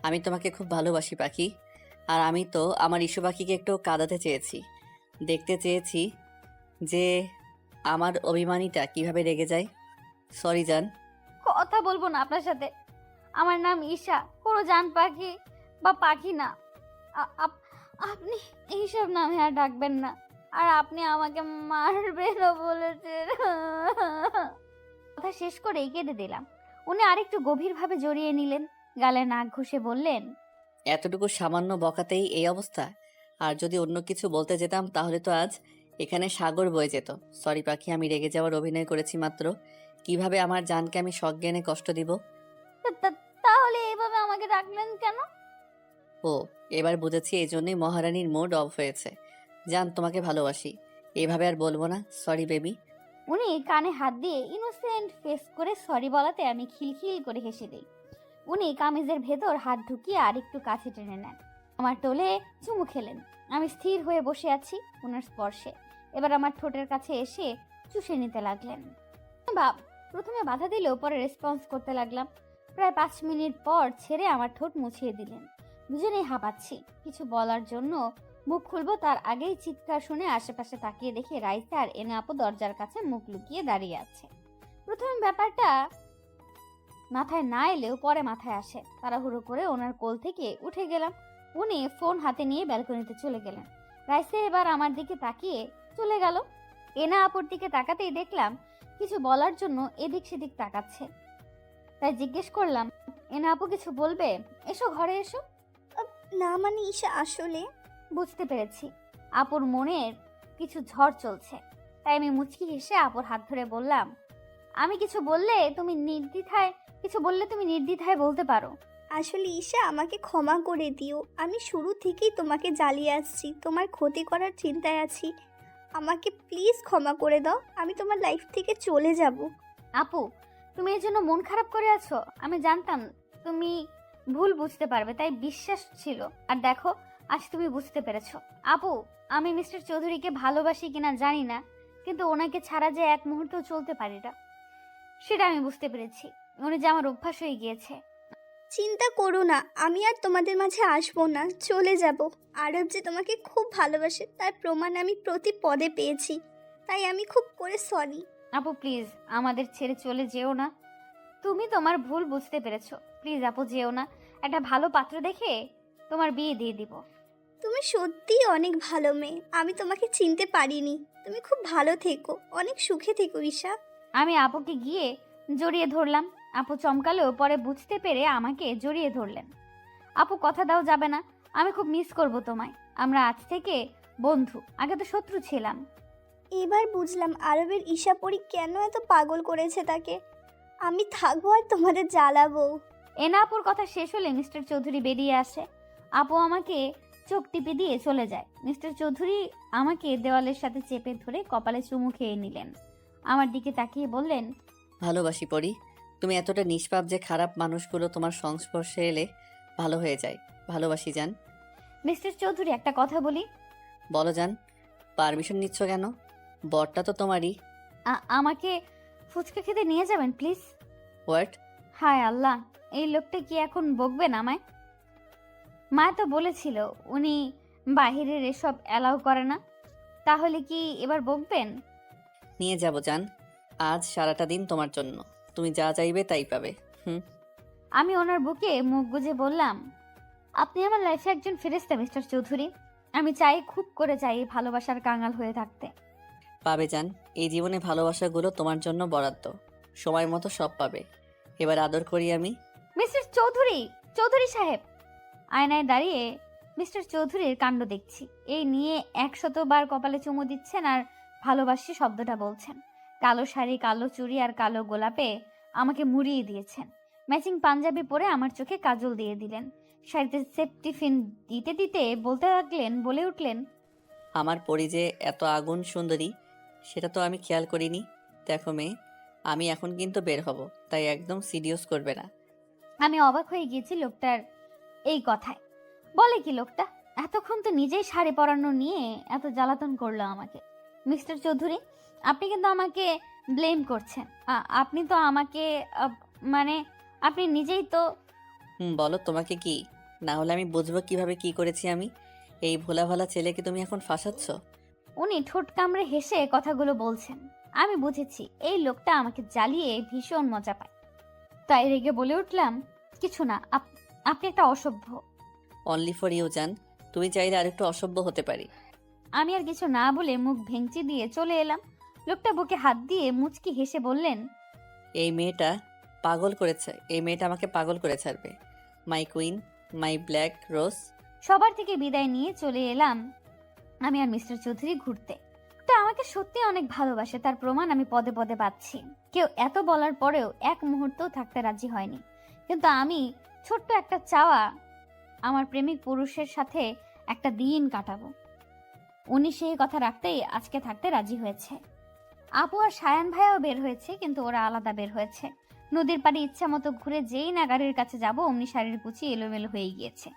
আমি তোমাকে খুব ভালোবাসি পাখি। আর আমি তো আমার ইস্যু পাখিকে একটু কাঁদাতে চেয়েছি, দেখতে চেয়েছি যে আমার অভিমানীটা কিভাবে রেগে যায়। সরি জান। কথা বলবো না আপনার সাথে। আমার নাম ঈশা, কোনো জান পাখি বা পাখি না। আপনি এইসব নামে আর ডাকবেন না। আর আপনি আমাকে মারবেনও বলেছেন। কথা শেষ করেই কেঁদে দিলাম। উনি আরেকটু গভীরভাবে জড়িয়ে নিলেন, গালে নাক ঘষে বললেন, এতটুকু সামান্য বকাতেই এই অবস্থা? আর যদি অন্য কিছু বলতে যেতাম তাহলে তো আজ এখানে সাগর বয়ে যেত। সরি পাখি, আমি রেগে যাওয়ার অভিনয় করেছি মাত্র। কিভাবে আমার জানকে আমি সজ্ঞানে কষ্ট দিব? তাহলে এইভাবে আমাকে ডাকলেন কেন? ও, এবার বুঝেছি, এই জন্যই মহারানীর মুড অফ হয়েছে। জান তোমাকে ভালোবাসি, এভাবে আর বলবো না। Sorry baby. উনি কানে হাত দিয়ে ইনোসেন্ট ফেস করে সরি বলাতে আমি খিলখিল করে হেসে দিই। উনি কামিজের ভেতর হাত ঢুকিয়ে আর একটু কাছে টেনে নেন। আমার টোলে চুমু খেলেন। আমি স্থির হয়ে বসে আছি ওনার স্পর্শে। এবার আমার ঠোঁটের কাছে এসে চুষে নিতে লাগলেন। প্রথমে বাধা দিলেও পরে রেসপন্স করতে লাগলাম। প্রায় 5 মিনিট পর ছেড়ে আমার ঠোঁট মুছিয়ে দিলেন। দুজনেই হাঁপাচ্ছি। কিছু বলার জন্য মুখ খুলবো তার আগেই চিৎকার শুনে আশেপাশে তাকিয়ে দেখি রাইসা আর এনে আপু দরজার কাছে মুখ লুকিয়ে দাঁড়িয়ে আছে। প্রথমে ব্যাপারটা মাথায় না এলেও পরে মাথায় আসে। তাড়াহুড়ো করে ওনার কোল থেকে উঠে গেলাম। উনি ফোন হাতে নিয়ে ব্যালকনিতে চলে গেলেন। রাইসা এবার আমার দিকে তাকিয়ে চলে গেল। এনা আপুর দিকে তাকাতেই দেখলাম কিছু বলার জন্য এদিক সেদিক তাকাচ্ছে। তাই জিজ্ঞেস করলাম, এনা আপু কিছু বলবে? এসো, ঘরে এসো। না মানে ঈশা, আসলে বুঝতে পেরেছি আপুর মনের কিছু ঝড় চলছে। তাই আমি মুচকি হেসে আপুর হাত ধরে বললাম, আমি কিছু বললে তুমি নির্দ্বিধায় বলতে পারো। আসলে ঈশা, আমাকে ক্ষমা করে দিও। আমি শুরু থেকেই তোমাকে জ্বালিয়ে আসছি, তোমার ক্ষতি করার চিন্তায় আছি। আমাকে প্লিজ ক্ষমা করে দাও। আমি তোমার লাইফ থেকে চলে যাব। আপু, তুমি এর জন্য মন খারাপ করে আছো? আমি জানতাম তুমি ভুল বুঝতে পারবে, তাই বিশ্বাস ছিল। আর দেখো, আজ তুমি বুঝতে পেরেছো। আপু, আমি মিস্টার চৌধুরীকে ভালোবাসি কিনা জানি না, কিন্তু ওনাকে ছাড়া যে এক মুহূর্তও চলতে পারি না, সেটা আমি বুঝতে পেরেছি। উনি যে আমার অভ্যাস হয়ে গিয়েছে। চিন্তা করো না, আমি আর তোমাদের মাঝে আসবো না, চলে যাব। আরব যে তোমাকে খুব ভালোবাসে তার প্রমাণ আমি প্রতি পদে পেয়েছি, তাই আমি খুব করে সরি। আপু প্লিজ, আমাদের ছেড়ে চলে যেও না। তুমি তোমার ভুল বুঝতে পেরেছো। প্লিজ আপু, যেও না। একটা ভালো পাত্র দেখে তোমার বিয়ে দিয়ে দিব। তুমি সত্যিই অনেক ভালো মেয়ে, আমি তোমাকে চিনতে পারিনি। তুমি খুব ভালো থেকো, অনেক সুখে থেকো ঈশা। আমি আপুকে গিয়ে জড়িয়ে ধরলাম। আপু চমকালেও পরে বুঝতে পেরে আমাকে জড়িয়ে ধরলেন। আপু, কথা দাও যাবে না। আমি খুব মিস করব তোমায়। আমরা আজ থেকে বন্ধু, আগে তো শত্রু ছিলাম। এবার বুঝলাম আরবের ঈশা পরি কেন এত পাগল করেছে তাকে। আমি থাকবো আর তোমাদের জ্বালাবো। এনা আপুর কথা শেষ হলে মিস্টার চৌধুরী বেরিয়ে আসে। আপু আমাকে চোখ টিপে দিয়ে চলে যায়। মিস্টার চৌধুরী আমাকে দেওয়ালের সাথে চেপে ধরে কপালে চুমু খেয়ে নিলেন। আমার দিকে তাকিয়ে বললেন, ভালোবাসি পরি। তুমি এতটা নিষ্পাপ যে খারাপ মানুষগুলো তোমার সংস্পর্শে এলে ভালো হয়ে যায়। ভালোবাসি জান। মিস্টার চৌধুরী, একটা কথা বলি। বলো জান। পারমিশন নিচ্ছ কেন? বরটা তো তোমারই। আমাকে ফুচকা খেতে নিয়ে যাবেন প্লিজ। হোয়াট? হায় আল্লাহ, এই লোকটা কি এখন বকবেন আমায়? মা তো বলেছিল উনি বাহিরের এসব অ্যালাউ করে না। তাহলে কি এবার বকবেন? নিয়ে যাব জান। আজ সারাটা দিন তোমার জন্য। তুমি যা চাইবে তাই পাবে। আমি ওনার বুকে মুখ গুজে বললাম, আপনি আমার লাইফে একজন ফেরেশতা মিস্টার চৌধুরী। আমি চাই, খুব করে চাই এই ভালোবাসার কাঙাল হয়ে থাকতে। পাবে জান। এই জীবনে ভালোবাসাগুলো তোমার জন্য বরাদ্দ। সময় মতো সব পাবে। এবার আদর করি আমি। মিস্টার চৌধুরী, চৌধুরী সাহেব। আয়নায় দাঁড়িয়ে মিস্টার চৌধুরীর কাণ্ড দেখছি। এই নিয়ে 100বার কপালে চুমু দিচ্ছেন আর ভালোবাসি শব্দটা বলছেন। কালো শাড়ি, কালো চুড়ি আর কালো গোলাপে আমাকে মুড়িয়ে দিয়েছেন। ম্যাচিং পাঞ্জাবি পরে আমার চোখে কাজল দিয়ে দিলেন। শাড়িতে সেফটি পিন দিতে দিতে বলে উঠলেন, আমার পরি যে এত আগুন সুন্দরী সেটা তো আমি খেয়াল করিনি। দেখো মেয়ে, আমি এখন কিন্তু বের হব, তাই একদম সিরিয়াস করবে না। আমি অবাক হয়ে গিয়েছি লোকটার এই কথায়। বলে কি লোকটা? এতক্ষণ তো নিজেই শাড়ি পরানো নিয়ে এত জ্বালাতন করলো আমাকে। মিস্টার চৌধুরী, আপনি কিন্তু আমাকে ব্লেম করছেন। আপনি তো আমাকে মানে আপনি নিজেই তো। বলো তোমাকে কি? না হলে আমি বুঝবো কিভাবে কি করেছি আমি। এই ভোলা ভালা ছেলেকে তুমি এখন ফাঁসাচ্ছ। উনি ঠোঁট কামড়ে হেসে কথাগুলো বলছেন। আমি বুঝেছি এই লোকটা আমাকে জ্বালিয়ে ভীষণ মজা পায়। তাই রেগে বলে উঠলাম, কিছু না, আপনি একটা অসভ্য। অনলি ফর ইউ জান। তুমি চাইলে আরেকটু অসভ্য হতে পারি। আমি আর কিছু না বলে মুখ ভেঙচি দিয়ে চলে এলাম। লোকটা বুকে হাত দিয়ে মুচকি হেসে বললেন, এই মেয়েটা আমাকে পাগল করে ছাড়বে। মাই কুইন, মাই ব্ল্যাক রোজ। সবার থেকে বিদায় নিয়ে চলে এলাম আমি আর মিস্টার চৌধুরী ঘুরতে। তো আমাকে সত্যি অনেক ভালোবাসে, তার প্রমাণ আমি পদে পদে পাচ্ছি। কেউ এত বলার পরেও এক মুহূর্তও থাকতে রাজি হয়নি। কিন্তু আমি ছোট্ট একটা চাওয়া, আমার প্রেমিক পুরুষের সাথে একটা দিন কাটাবো। উনি সেই কথা রাখতেই আজকে থাকতে রাজি হয়েছে। আপু আর সায়ান ভাইয়াও বের হয়েছে, কিন্তু ওরা আলাদা বের হয়েছে। নদীর পাড়ে ইচ্ছা মতো ঘুরে যেই না গাড়ির কাছে যাব, অমনি শাড়ির কুচি এলোমেলো হয়ে গিয়েছে।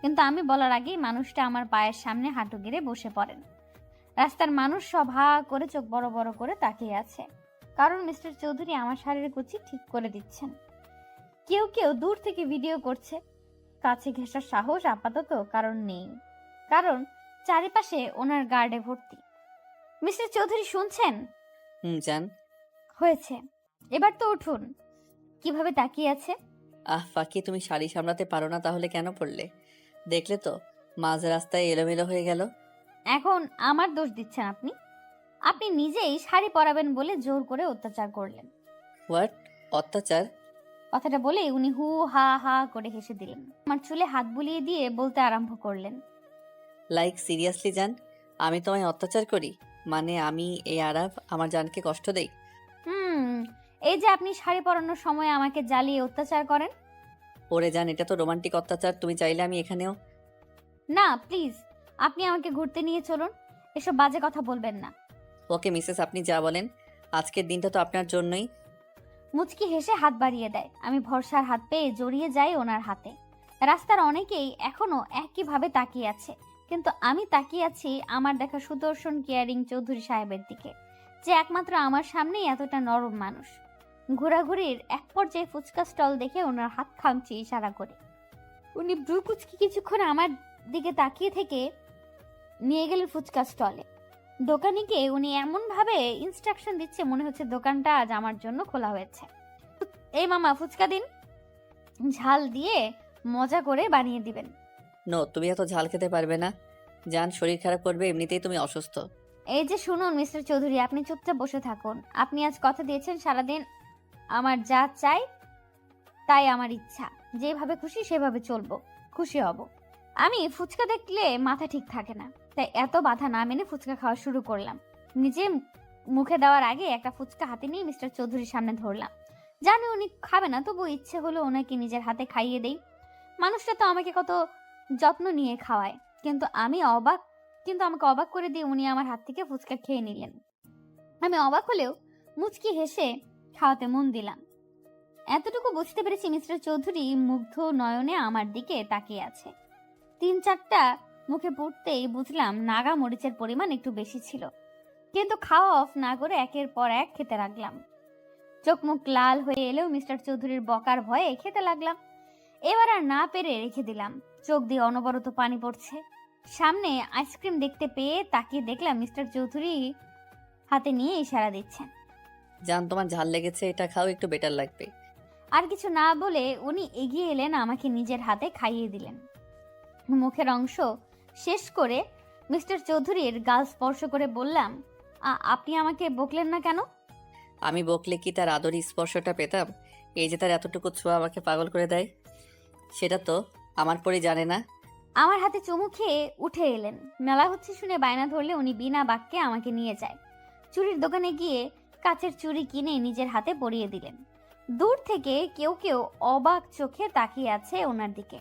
কিন্তু আমি বলার আগেই মানুষটা আমার পায়ের সামনে হাঁটু গেড়ে বসে পড়েন। রাস্তার মানুষ সব হা করে চোখ বড় বড় করে তাকিয়ে আছে, কারণ মিস্টার চৌধুরী আমার শাড়ির কুচি ঠিক করে দিচ্ছেন। কেউ কেউ দূর থেকে ভিডিও করছে। কাছে ঘেঁষার সাহস আপাতত কারণ নেই, কারণ চারিপাশে ওনার গার্ডে ভর্তি। মিস্টার চৌধুরী শুনছেন? জান। হয়েছে, এবার তো উঠুন। কিভাবে তাকিয়ে আছে? ফাঁকি, তুমি শাড়ি সামলাতে পারো না তাহলে কেন পড়লে? দেখলে তো মাঝ রাস্তায় এলোমেলো হয়ে গেল। এখন আমার দোষ দিচ্ছেন আপনি? আপনি নিজেই শাড়ি পরাবেন বলে জোর করে অত্যাচার করলেন। হোয়াট? অত্যাচার? কথাটা বলে উনি হু হা হা করে হেসে দিলেন। আমার চুলে হাত বুলিয়ে দিয়ে বলতে আরম্ভ করলেন, লাইক সিরিয়াসলি জান, আমি তোমায় অত্যাচার করি? মানে আমি এই আরাফ আমার জানকে কষ্ট দেই? এই যে আপনি শাড়ি পরানোর সময় আমাকে জ্বালিয়ে অত্যাচার করেন। ওরে জান, এটা তো রোমান্টিক অত্যাচার। তুমি চাইলে আমি এখানেও। না প্লিজ, আপনি আমাকে ঘুরতে নিয়ে চলুন। এসব বাজে কথা বলবেন না। ওকে মিসেস, আপনি যা বলেন। আজকের দিনটা তো আপনার জন্যই। মুচকি হেসে হাত বাড়িয়ে দেয়। আমি ভরসার হাত পেয়ে জড়িয়ে যাই ওনার হাতে। রাস্তার অনেকেই এখনো একইভাবে তাকিয়ে আছে, কিন্তু আমি তাকিয়ে আছি আমার দেখা সুদর্শন কেয়ারিং চৌধুরী সাহেবের দিকে, যে একমাত্র আমার সামনেই এতটা নরম মানুষ। ঘোরাঘুরির এক পর্যায়ে ফুচকা স্টল দেখে ওনার হাত খামচি ইশারা করে উনি ব্রু কুচকি কিছুক্ষণ আমার দিকে তাকিয়ে থেকে নিয়ে গেলেন ফুচকা স্টলে। দোকানিকে উনি এমন ভাবে ইনস্ট্রাকশন দিচ্ছে মনে হচ্ছে দোকানটা আজ আমার জন্য খোলা হয়েছে। এই মামা, ফুচকা দিন, ঝাল দিয়ে মজা করে বানিয়ে দিবেন। নো, তুমি এত ঝাল খেতে পারবে না। জান, শরীর খারাপ করবে, এমনিতেই তুমি অসুস্থ। এই যে শুনুন মিস্টার চৌধুরী, আপনি চুপচাপ বসে থাকুন। আপনি আজ কথা দিয়েছেন সারাদিন আমার যা চাই তাই আমার ইচ্ছা, যেভাবে খুশি সেভাবে চলবো, খুশি হব। আমি ফুচকা দেখলে মাথা ঠিক থাকে না, তাই এত বাধা না মেনে ফুচকা খাওয়া শুরু করলাম। নিজে মুখে দেওয়ার আগে একটা ফুচকা হাতে নিয়ে মিস্টার চৌধুরীর সামনে ধরলাম। জানি উনি খাবে না, তবু ইচ্ছে হলো ওনাকে নিজের হাতে খাইয়ে দেই। মানুষটা তো আমাকে কত যত্ন নিয়ে খাওয়ায়, কিন্তু আমাকে অবাক করে দিয়ে উনি আমার হাত থেকে ফুচকা খেয়ে নিলেন। আমি অবাক হলেও মুচকি হেসে খাওয়াতে মন দিলাম। এতটুকু বুঝতে পেরেছি মিস্টার চৌধুরী মুগ্ধ নয়নে আমার দিকে তাকিয়ে আছে। 3-4টা মুখে পড়তেই বুঝলাম নাগা মরিচের পরিমাণ একটু বেশি ছিল, কিন্তু খাওয়া অফ না করে একের পর এক খেতে লাগলাম। চোখ মুখ লাল হয়ে এলেও মিস্টার চৌধুরীর বকার ভয়ে খেতে লাগলাম। এবার আর না পেরে রেখে দিলাম। চোখ দিয়ে অনবরত পানি পড়ছে। সামনে আইসক্রিম দেখতে পেয়ে তাকিয়ে দেখলাম মিস্টার চৌধুরী হাতে নিয়ে ইশারা দিচ্ছেন। জান, তোমার ঝাল লেগেছে, এটা খাও, একটু বেটার লাগবে। আর কিছু না বলে উনি এগিয়ে এলেন, আমাকে নিজের হাতে খাইয়ে দিলেন। মুখের অংশ শেষ করে মিস্টার চৌধুরীর গাল স্পর্শ করে বললাম, আপনি আমাকে বকলেন না কেন? আমি বকলে কি তার আদরি স্পর্শটা পেতাম? এই যে তার এতটুকু ছোঁয়া আমাকে পাগল করে দেয়, সেটা তো আমার পরই জানে না। আমার হাতে চুমু খেয়ে উঠে এলেন। মেলা হচ্ছে শুনে বায়না ধরলে উনি বিনা বাক্যে আমাকে নিয়ে যায়। চুড়ির দোকানে গিয়ে কাচের চুড়ি কিনে নিজের হাতে পরিয়ে দিলেন। দূর থেকে কেউ কেউ অবাক চোখে তাকিয়ে আছে ওনার দিকে,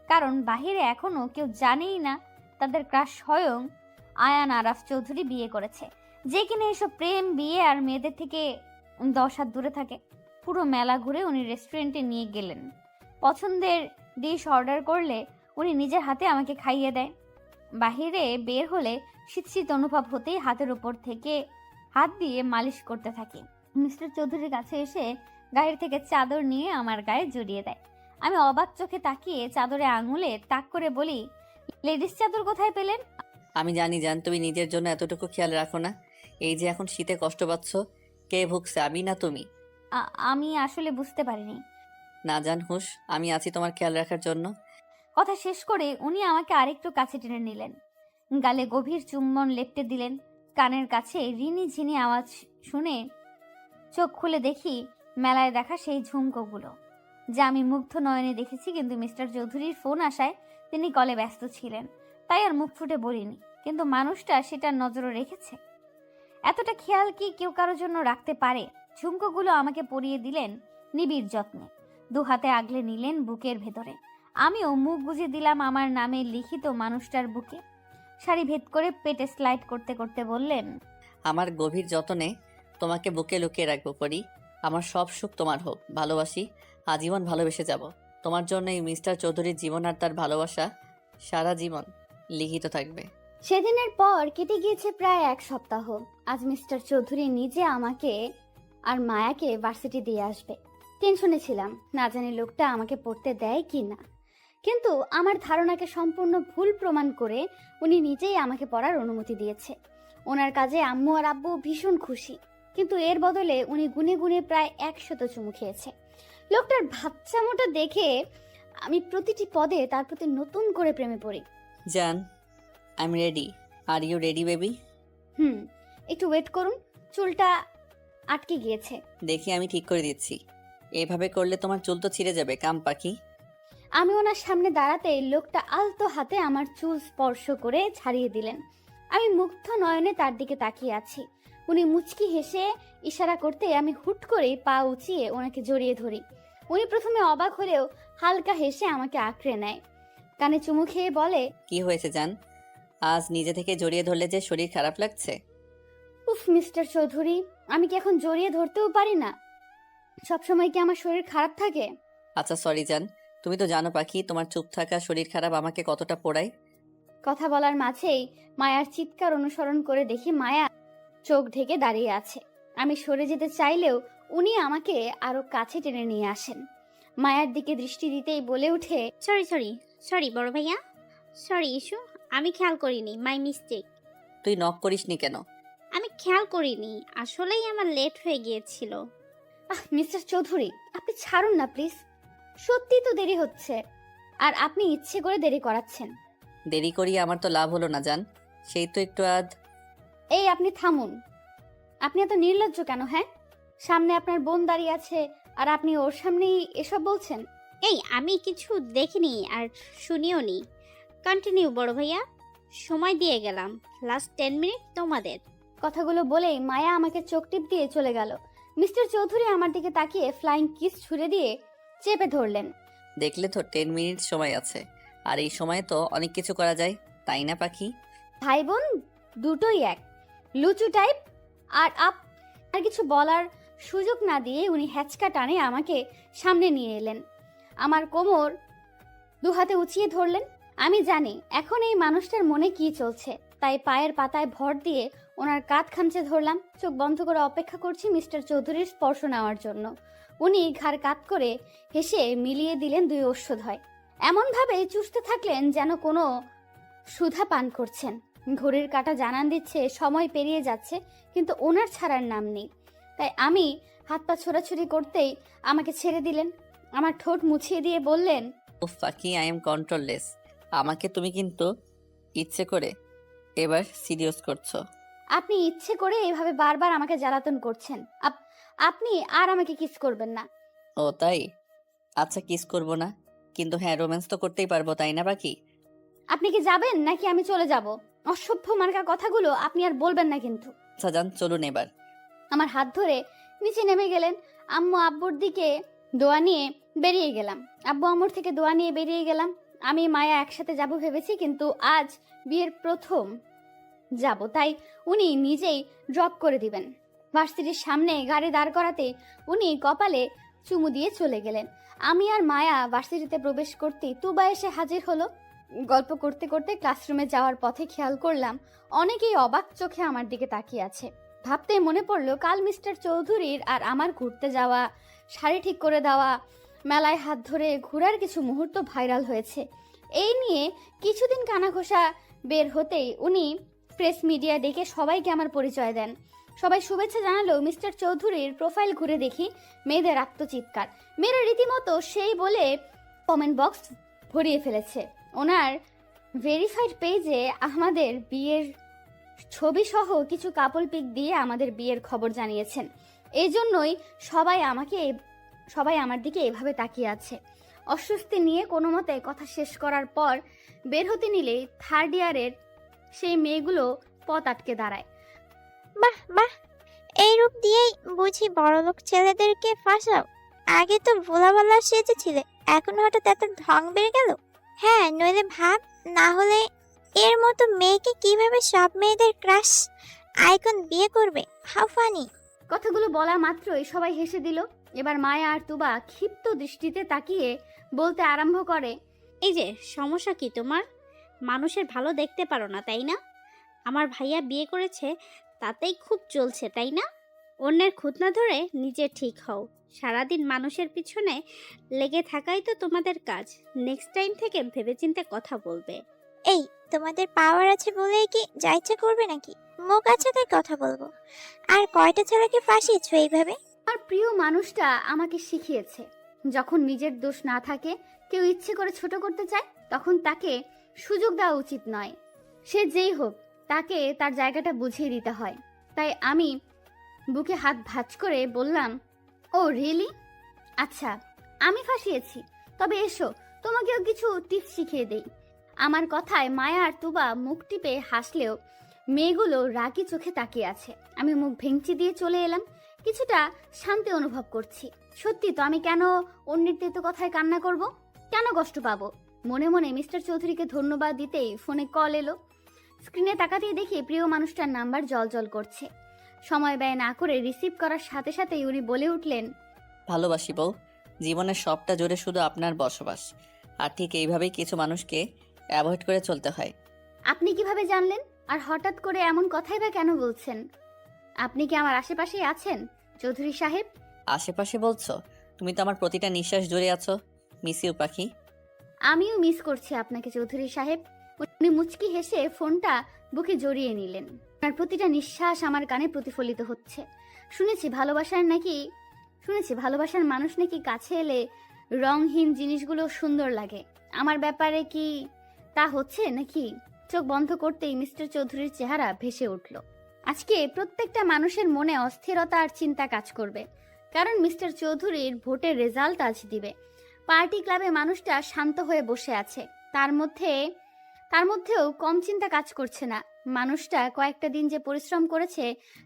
কারণ বাহিরে এখনো কেউ জানেই না তাদের ক্রাশ স্বয়ং আয়ান আরাফ চৌধুরী বিয়ে করেছে, যে কিনা এসব প্রেম বিয়ে আর মেয়েদের থেকে 10 হাত দূরে থাকে। পুরো মেলা ঘুরে উনি রেস্টুরেন্টে নিয়ে গেলেন। পছন্দের ডিশ অর্ডার করলে উনি নিজের হাতে আমাকে খাইয়ে দেয়। বাহিরে বের হলে শীত শীত অনুভব হতেই হাতের উপর থেকে হাত দিয়ে মালিশ করতে থাকি। মিস্টার চৌধুরীর কাছে এসে গায়ের থেকে চাদর নিয়ে আমার গায়ে জড়িয়ে দেয়। আমি অবাক চোখে তাকিয়ে চাদরে আঙুলে তাক করে বলি, লেডিস চাদর কোথায় পেলেন? আমি জানি জান, তুমি নিজের জন্য এতটুকু খেয়াল রাখো না। এই যে এখন শীতে কষ্ট পাচ্ছ, কে ভুগছে, আমি না তুমি? আমি আসলে বুঝতে পারিনি। না জান হুশ, আমি আছি তোমার খেয়াল রাখার জন্য। কথা শেষ করে উনি আমাকে আরেকটু কাছে টেনে নিলেন, গালে গভীর চুম্বন লেপটে দিলেন। কানের কাছে রিনি ঝিনি আওয়াজ শুনে চোখ খুলে দেখি মেলায় দেখা সেই ঝুমকোগুলো, যা আমি মুগ্ধ নয়নে দেখেছি, কিন্তু মিস্টার চৌধুরীর ফোন আসায় তিনি কলে ব্যস্ত ছিলেন, তাই আর মুখ ফুটে বলিনি। কিন্তু মানুষটা সেটা নজরে রেখেছে। এতটা খেয়াল কি কেউ কারোর জন্য রাখতে পারে? ঝুমকোগুলো আমাকে পরিয়ে দিলেন নিবিড় যত্নে, 2 হাতে আগলে নিলেন বুকের ভেতরে। আমিও মুখ বুজে দিলাম আমার নামে লিখিত মানুষটার বুকে। শাড়ি ভেদ করে পেটে স্লাইড করতে করতে বললেন, আমার গভীর যত্নে তোমাকে বুকে লুকিয়ে রাখবো পরি। আমার সব সুখ তোমার হোক, ভালোবাসি, আজীবন ভালোবেসে যাব। তোমার জন্য এই মিস্টার চৌধুরীর জীবন আর তার ভালোবাসা সারা জীবন লিখিত থাকবে। সেদিনের পর কেটে গিয়েছে প্রায় 1 সপ্তাহ। আজ মিস্টার চৌধুরী নিজে আমাকে আর মায়াকে ভার্সিটি দিয়ে আসবে। টেনশনে ছিলাম, না জানি লোকটা আমাকে পড়তে দেয় কি না। কিন্তু আমার ধারণাকে সম্পূর্ণ ভুল প্রমাণ করে উনি নিজেই আমাকে পড়ার অনুমতি দিয়েছে। ওনার কাজে আম্মু আর আব্বু ভীষণ খুশি, কিন্তু এর বদলে উনি গুনে গুনে প্রায় 100 চুমু খেয়েছে। লোকটার ভাবচামোটা দেখে আমি প্রতিটি পদে তার প্রতি নতুন করে প্রেমে পড়ি। জান, I am ready. Are you ready baby? একটু ওয়েট করুন, চুলটা আটকে গিয়েছে। দেখি আমি ঠিক করে দিচ্ছি। এভাবে করলে তোমার চুল তো ছিঁড়ে যাবে, কাম পাখি। আমি ওনার সামনে দাঁড়াতে লোকটা আলতো হাতে আমার চুল স্পর্শ করে ছাড়িয়ে দিলেন। আমি মুগ্ধ নয়নে তার দিকে তাকিয়ে আছি। উনি মুচকি হেসে ইশারা করতে আমি হুট করে পা উঁচিয়ে ওনাকে জড়িয়ে ধরি। উনি প্রথমে অবাক হলেও হালকা হেসে আমাকে আঁকড়ে নেয়, কানে চুমু খেয়ে বলে, কি হয়েছে জান? আজ নিজে থেকে জড়িয়ে ধরলে যে শরীর খারাপ লাগছে? উফ মিস্টার চৌধুরী, আমি কি এখন জড়িয়ে ধরতেও পারি না? সবসময় কি আমার শরীর খারাপ থাকে? আচ্ছা সরি জান, তুমি তো জানো পাখি, তোমার চুপ থাকা শরীর খারাপ আমাকে কতটা পোড়ায়। কথা বলার মাঝেই মায়ার চিৎকার অনুসরণ করে দেখি মায়া চোখ ঢেকে দাঁড়িয়ে আছে। আমি সরে যেতে চাইলেও উনি আমাকে আরো কাছে টেনে নিয়ে আসেন। মায়ার দিকে দৃষ্টি দিতেই বলে উঠে, সরি সরি সরি বড় ভাইয়া, সরি ইস্যু, আমি খেয়াল করিনি, মাই মিস্টেক। তুই নক করিসনি কেন? আমি খেয়াল করিনি, আসলেই আমার লেট হয়ে গিয়েছিল। মিস্টার চৌধুরী, আপনি ছাড়ুন না প্লিজ, সত্যি তো দেরি হচ্ছে, আর আপনি ইচ্ছে করে দেরি করাচ্ছেন। দেরি করিয়ে আমার তো লাভ হলো না জান, সেই তো একটু এই আপনি থামুন, আপনি এত নির্লজ্জ কেন? হ্যাঁ, সামনে আপনার বোন দাঁড়িয়ে আছে আর আপনি ওর সামনেই এসব বলছেন। এই আমি কিছু দেখিনি আর শুনিও নি। কন্টিনিউ বড় ভাইয়া, সময় দিয়ে গেলাম, লাস্ট 10 মিনিট তোমাদের। কথাগুলো বলেই মায়া আমাকে চোখ টিপ দিয়ে চলে গেল। মিস্টার চৌধুরী আমার দিকে তাকিয়ে ফ্লাইং কিস ছুড়ে দিয়ে চেপে ধরলেন। দেখলে তো 10 মিনিট সময় আছে, আর এই সময়ে তো অনেক কিছু করা যায়, তাই না পাখি? ভাই বোন দুটোই এক, লুচু টাইপ। আর কিছু বলার সুযোগ না দিয়ে উনি হ্যাচকা টানে আমাকে সামনে নিয়ে এলেন, আমার কোমর দু হাতে উঁচিয়ে ধরলেন। আমি জানি এখন এই মানুষটার মনে কি চলছে, তাই পায়ের পাতায় ভর দিয়ে ওনার কাঁধ খামচে ধরলাম। চোখ বন্ধ করে অপেক্ষা করছি মিস্টার চৌধুরীর স্পর্শ নেওয়ার জন্য। উনি ঘাড় কাত করে হেসে মিলিয়ে দিলেন দুই ওষ্ঠদ্বয়, এমনভাবে চুষতে থাকলেন যেন কোনো সুধা পান করছেন। ঘড়ির কাঁটা জানান দিচ্ছে সময় পেরিয়ে যাচ্ছে, কিন্তু ওনার ছাড়ার নাম নেই। তাই আমি হাত পা ছোড়াছুড়ি করতেই আমাকে ছেড়ে দিলেন, আমার ঠোঁট মুছিয়ে দিয়ে বললেন, উফ পাখি, আই এম কন্ট্রোললেস। আমাকে তুমি কিন্তু ইচ্ছে করে এবার সিরিয়াস করছো। আপনি ইচ্ছে করে এভাবে বারবার আমাকে জ্বালাতন করছেন। আপনি আর আমাকে কিস করবেন না। ও তাই? আচ্ছা, কিস করব না, কিন্তু হ্যাঁ রোম্যান্স তো করতেই পারবো, তাই না পাখি? আপনি কি যাবেন নাকি আমি চলে যাব? অসভ্য মার্কা কথাগুলো আপনি আর বলবেন না কিন্তু। আচ্ছা যান, চলুন এবার। আমার হাত ধরে নিচে নেমে গেলেন। আম্মু আব্বুর দিকে দোয়া নিয়ে বেরিয়ে গেলাম। আব্বু আম্মুর থেকে দোয়া নিয়ে বেরিয়ে গেলাম। আমি মায়া একসাথে যাব ভেবেছি, কিন্তু আজ বিয়ের প্রথম যাব, তাই উনি নিজেই ড্রপ করে দিবেন। ভার্সিটির সামনে গাড়ি দাঁড় করাতে উনি কপালে চুমু দিয়ে চলে গেলেন। আমি আর মায়া ভার্সিটিতে প্রবেশ করতেই তুবা এসে হাজির হলো। গল্প করতে করতে ক্লাসরুমে যাওয়ার পথে খেয়াল করলাম অনেকেই অবাক চোখে আমার দিকে তাকিয়ে আছে। ভাবতে মনে পড়লো কাল মিস্টার চৌধুরীর আর আমার ঘুরতে যাওয়া, শাড়ি ঠিক করে দেওয়া, মেলায় হাত ধরে ঘোরার কিছু মুহূর্ত ভাইরাল হয়েছে। এই নিয়ে কিছুদিন কানাঘোষা বের হতেই উনি প্রেস মিডিয়া ডেকে সবাইকে আমার পরিচয় দেন। সবাই শুভেচ্ছা জানালেও মিস্টার চৌধুরীর প্রোফাইল ঘুরে দেখি মেয়েদের আত্মচিৎকার। মেয়েরা রীতিমতো সেই বলে কমেন্ট বক্স ভরিয়ে ফেলেছে। ওনার ভেরিফাইড পেজে আমাদের বিয়ের ছবি সহ কিছু কাপল পিক দিয়ে আমাদের বিয়ের খবর জানিয়েছেন। এই জন্যই সবাই আমার দিকে এভাবে তাকিয়ে আছে। অস্বস্তি নিয়ে কোনো মতে কথা শেষ করার পর বের হতে নিলেই থার্ড ইয়ারের সেই মেয়েগুলো পথ আটকে দাঁড়ায়। বাহ বাহ, এই রূপ দিয়েই বুঝি বড়লোক ছেলেদেরকে ফাঁসাও? আগে তো ভোলাভালা সেজেছিলে, এখন হঠাৎ এত ঢং বেড়ে গেল। হ্যাঁ, নইলে ভাব, না হলে এর মতো মেয়েকে কিভাবে সব মেয়েদের ক্রাশ আইকন বিয়ে করবে? How funny. কথাগুলো বলা মাত্রই সবাই হেসে দিল। এবার মায়া আর তুবা ক্ষিপ্ত দৃষ্টিতে তাকিয়ে বলতে আরম্ভ করে, এই যে সমস্যা কি তোমার? মানুষের ভালো দেখতে পারো না তাই না? আমার ভাইয়া বিয়ে করেছে, তাতেই খুব চলছে তাই না? অন্যের খুঁত না ধরে নিজে ঠিক হও। সারাদিন মানুষের পিছনে লেগে থাকাই তো তোমাদের কাজ। নেক্সট টাইম থেকে ভেবেচিন্তে কথা বলবে। এই, তোমাদের পাওয়ার আছে বলেই কি যা ইচ্ছা করবে নাকি? মুখ আছে তাই কথা বলবো। আর কয়টা ছেলেকে ফাঁসিয়েছো এইভাবে? আমার প্রিয় মানুষটা আমাকে শিখিয়েছে, যখন নিজের দোষ না থাকে, কেউ ইচ্ছে করে ছোট করতে চায়, তখন তাকে সুযোগ দেওয়া উচিত নয়। সে যেই হোক, তাকে তার জায়গাটা বুঝিয়ে দিতে হয়। তাই আমি বুকে হাত ভাঁজ করে বললাম, ও রিয়েলি? আচ্ছা, আমি ফাঁসিয়েছি, তবে এসো তোমাকেও কিছু টিপস শিখিয়ে দেই। আমার কথায় মায়া আর তুবা মুখ টিপে হাসলেও মেয়েগুলো রাগি চোখে তাকিয়ে আছে। আমি মুখ ভেঙচি দিয়ে চলে এলাম। কিছুটা শান্তি অনুভব করছি। সত্যি তো, আমি কেন অন্যের তেতো কথায় কান্না করব? কেন কষ্ট পাবো? মনে মনে মিস্টার চৌধুরীকে ধন্যবাদ দিতেই ফোনে কল এলো। স্ক্রিনে তাকাতেই দেখি প্রিয় মানুষটার নাম্বার জলজল করছে। সময় ব্যয় না করে রিসিভ করার সাথে সাথেই উনি বলে উঠলেন, ভালোবাসি বউ, জীবনের সবটা জুড়ে শুধু আপনার বসবাস। আর ঠিক এইভাবেই কিছু মানুষকে অ্যাভয়েড করে চলতে হয়। আপনি কিভাবে জানলেন? আর হঠাৎ করে এমন কথাই বা কেন বলছেন? আপনি কি আমার আশেপাশেই আছেন চৌধুরী সাহেব? আশেপাশে বলছো? তুমি তো আমার প্রতিটা নিঃশ্বাস জুড়ে আছো। মিস ইউ পাখি। আমিও মিস করছি আপনাকে চৌধুরী সাহেব। উনি মুচকি হেসে ফোনটা বুকে জড়িয়ে নিলেন। আপনার প্রতিটা নিঃশ্বাস আমার কানে প্রতিফলিত হচ্ছে। শুনেছি ভালোবাসার মানুষ নাকি কাছে এলে রংহীন জিনিসগুলো সুন্দর লাগে। আমার ব্যাপারে কি তা হচ্ছে নাকি? চোখ বন্ধ করতেই মিস্টার চৌধুরীর চেহারা ভেসে উঠল। আজকে প্রত্যেকটা মানুষের মনে অস্থিরতা আর চিন্তা কাজ করবে, কারণ মিস্টার চৌধুরীর ভোটের রেজাল্ট আজ দিবে। পার্টি ক্লাবে মানুষটা শান্ত হয়ে বসে আছে, তার মধ্যেও কম চিন্তা কাজ করছে না। মানুষটা কয়েকটা দিন যে পরিশ্রম করেছে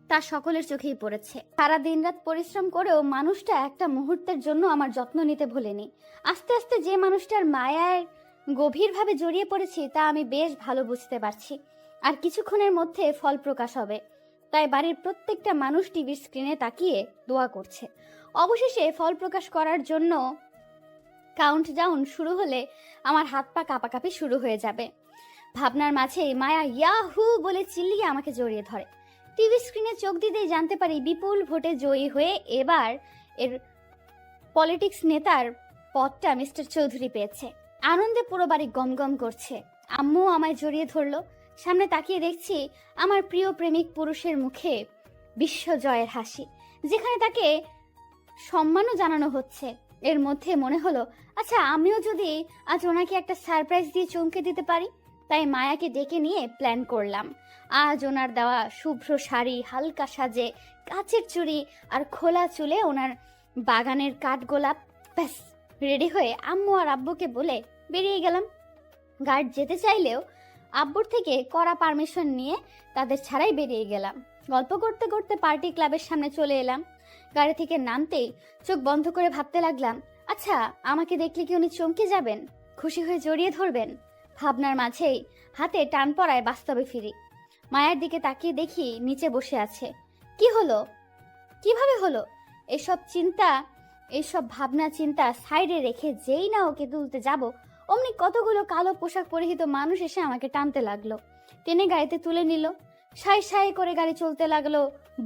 তা সকলের চোখেই পড়েছে। সারা দিনরাত পরিশ্রম করেও মানুষটা একটা মুহূর্তের জন্য আমার যত্ন নিতে ভোলেনি। আস্তে আস্তে যে মানুষটার মায়ায় গভীরভাবে জড়িয়ে পড়েছি তা আমি বেশ ভালো বুঝতে পারছি। আর কিছুক্ষণের মধ্যে ফল প্রকাশ হবে। তাই বাড়ির প্রত্যেকটা মানুষ টিভির স্ক্রিনে তাকিয়ে দোয়া করছে। অবশেষে ফল প্রকাশ করার জন্য কাউন্টডাউন শুরু হলে আমার হাত পা কাঁপাকাঁপি শুরু হয়ে যাবে। ভাবনার মাঝেই মায়া ইয়াহু বলে চিল্লিয়ে আমাকে জড়িয়ে ধরে। টিভি স্ক্রিনে চোখ দিতেই জানতে পারি বিপুল ভোটে জয়ী হয়ে এবার এর পলিটিক্স নেতার পদটা মিস্টার চৌধুরী পেয়েছে। আনন্দে পুরো বাড়ি গমগম করছে। আম্মু আমায় জড়িয়ে ধরলো। সামনে তাকিয়ে দেখছি আমার প্রিয় প্রেমিক পুরুষের মুখে বিশ্বজয়ের হাসি, যেখানে তাকে সম্মানও জানানো হচ্ছে। এর মধ্যে মনে হলো, আচ্ছা আমিও যদি আজ ওনাকে একটা সারপ্রাইজ দিয়ে চমকে দিতে পারি। তাই মায়াকে ডেকে নিয়ে প্ল্যান করলাম। আজ ওনার দেওয়া শুভ্র শাড়ি, হালকা সাজে, কাচের চুড়ি আর খোলা চুলে ওনার বাগানের কাঠগোলাপ, ব্যাস রেডি হয়ে আম্মু আর আব্বুকে বলে বেরিয়ে গেলাম। গার্ড যেতে চাইলেও আব্বুর থেকে কড়া পারমিশন নিয়ে তাদের ছাড়াই বেরিয়ে গেলাম। গল্প করতে করতে পার্টি ক্লাবের সামনে চলে এলাম। গাড়ি থেকে নামতেই চোখ বন্ধ করে ভাবতে লাগলাম, আচ্ছা আমাকে দেখলে কি উনি চমকে যাবেন, খুশি হয়ে জড়িয়ে ধরবেন? ভাবনার মাঝেই হাতে টান পড়ায় বাস্তবে ফিরি। মায়ের দিকে তাকিয়ে দেখি নিচে বসে আছে। কি হলো? কিভাবে হলো? এইসব ভাবনা চিন্তা সাইডে রেখে যেই না ওকে তুলতে যাব, অমনি কতগুলো কালো পোশাক পরিহিত মানুষ এসে আমাকে টানতে লাগলো। টেনে গাড়িতে তুলে নিল। সাই সাই করে গাড়ি চলতে লাগলো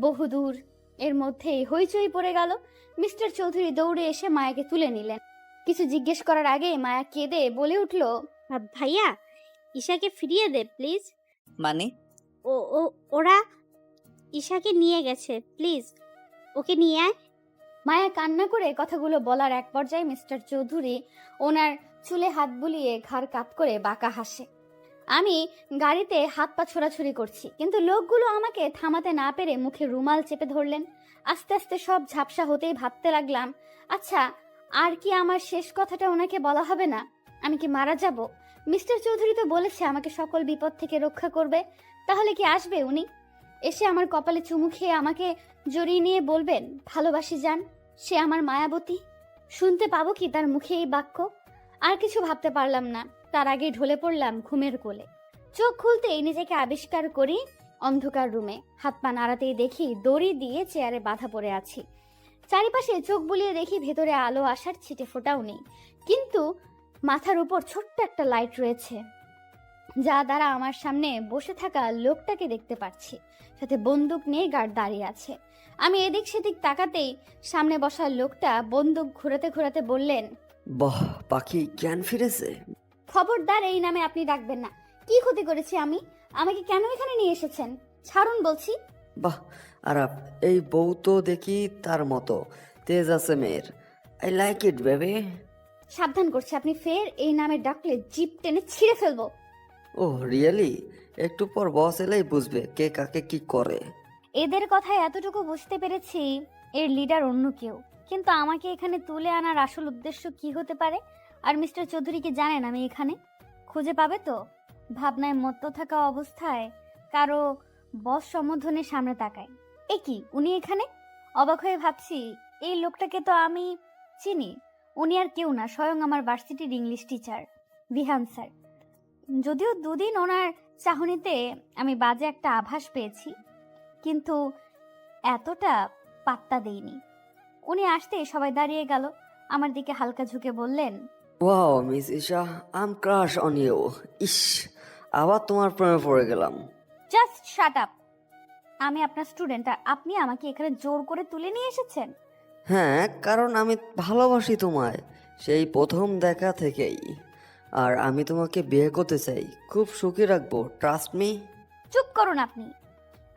বহুদূর। এর মধ্যেই হইচই পড়ে গেল। মিস্টার চৌধুরী দৌড়ে এসে মায়াকে তুলে নিলেন। কিছু জিজ্ঞেস করার আগে মায়া কেঁদে বলে উঠল, ভাইয়া, ঈশাকে ফিরিয়ে দে প্লিজ। মানে? ওরা ঈশাকে নিয়ে গেছে, প্লিজ ওকে নিয়ে আয়। মায়া কান্না করে কথাগুলো বলার এক পর্যায়ে মিস্টার চৌধুরী ওনার চুলে হাত বুলিয়ে ঘাড় কাত করে বাঁকা হাসে। আমি গাড়িতে হাত পা ছোড়াছুড়ি করছি, কিন্তু লোকগুলো আমাকে থামাতে না পেরে মুখে রুমাল চেপে ধরলেন। আস্তে আস্তে সব ঝাপসা হতেই ভাবতে লাগলাম, আচ্ছা আর কি আমার শেষ কথাটা ওনাকে বলা হবে না? আমি কি মারা যাব? মিস্টার চৌধুরী তো বলেছে আমাকে সকল বিপদ থেকে রক্ষা করবে। তাহলে কি আসবে উনি? এসে আমার কপালে চুমু খেয়ে আমাকে জড়িয়ে নিয়ে বলবেন ভালোবাসি যান, সে আমার মায়াবতী? শুনতে পাবো কি তার মুখে এই বাক্য? আর কিছু ভাবতে পারলাম না। তার আগেই ঢলে পড়লাম ঘুমের কোলে। চোখ খুলতেই নিজেকে আবিষ্কার করি অন্ধকার রুমে। হাত পা নাড়াতেই দেখি দড়ি দিয়ে চেয়ারে বাঁধা পড়ে আছি। চারিপাশে চোখ বুলিয়ে দেখি ভেতরে আলো আসার ছিটে ফোটাও নেই, কিন্তু মাথার উপর ছোট্ট একটা লাইট রয়েছে, যা দ্বারা আমার সামনে বসে থাকা লোকটাকে দেখতে পাচ্ছি। সাথে বন্দুক নিয়ে গার্ড দাঁড়িয়ে আছে। আমি এদিক সেদিক তাকাতেই সামনে বসা লোকটা বন্দুক ঘোরাতে ঘোরাতে বললেন, বাহ, পাখি জ্ঞান ফিরেছে। খবরদার এই নামে আপনি ডাকবেন না। কি ক্ষতি করেছি আমি? আমাকে কেন এখানে নিয়ে এসেছেন? ছাড়ুন বলছি। বাহ আরাপ, এই বউ তো দেখি তার মতো তেজ আছে মেয়ের। I like it baby. সাবধান করছি, আপনি ফের এই নামে ডাকলে জিপ টেনে ছিঁড়ে ফেলবো। Oh really? একটু পর বস এলেই বুঝবে কে কাকে কি করে। এদের কথায় এতটুকু বুঝতে পেরেছি এর লিডার অন্য কেউ, কিন্তু আমাকে এখানে তুলে আনার আসল উদ্দেশ্য কি হতে পারে? আর মিস্টার চৌধুরীকে জানেন আমি এখানে? খুঁজে পাবে তো? ভাবনায় মত্ত থাকা অবস্থায় কারো বস সম্বোধনে সামনে তাকায়। এ কি, উনি এখানে? অবাক হয়ে ভাবছি এই লোকটাকে তো আমি চিনি। উনি আর কেউ না, স্বয়ং আমার ভার্সিটির ইংলিশ টিচার বিহান স্যার। যদিও দুদিন ওনার চাহনিতে আমি বাজে একটা আভাস পেয়েছি, কিন্তু এতটা পাত্তা দেইনি। উনি আসতে সবাই দাঁড়িয়ে গেল। আমার দিকে হালকা ঝুঁকে বললেন, wow miss Isha, I am crush on you. ইস, আবার তোমার প্রেমে পড়ে গেলাম। Just shut up. আমি আপনার স্টুডেন্ট আর আপনি আমাকে এখানে জোর করে তুলে নিয়ে এসেছেন। হ্যাঁ, কারণ আমি ভালোবাসি তোমায় সেই প্রথম দেখা থেকেই। আর আমি তোমাকে বিয়ে করতে চাই, খুব সুখী রাখবো, ট্রাস্ট মি। চুপ করুন আপনি।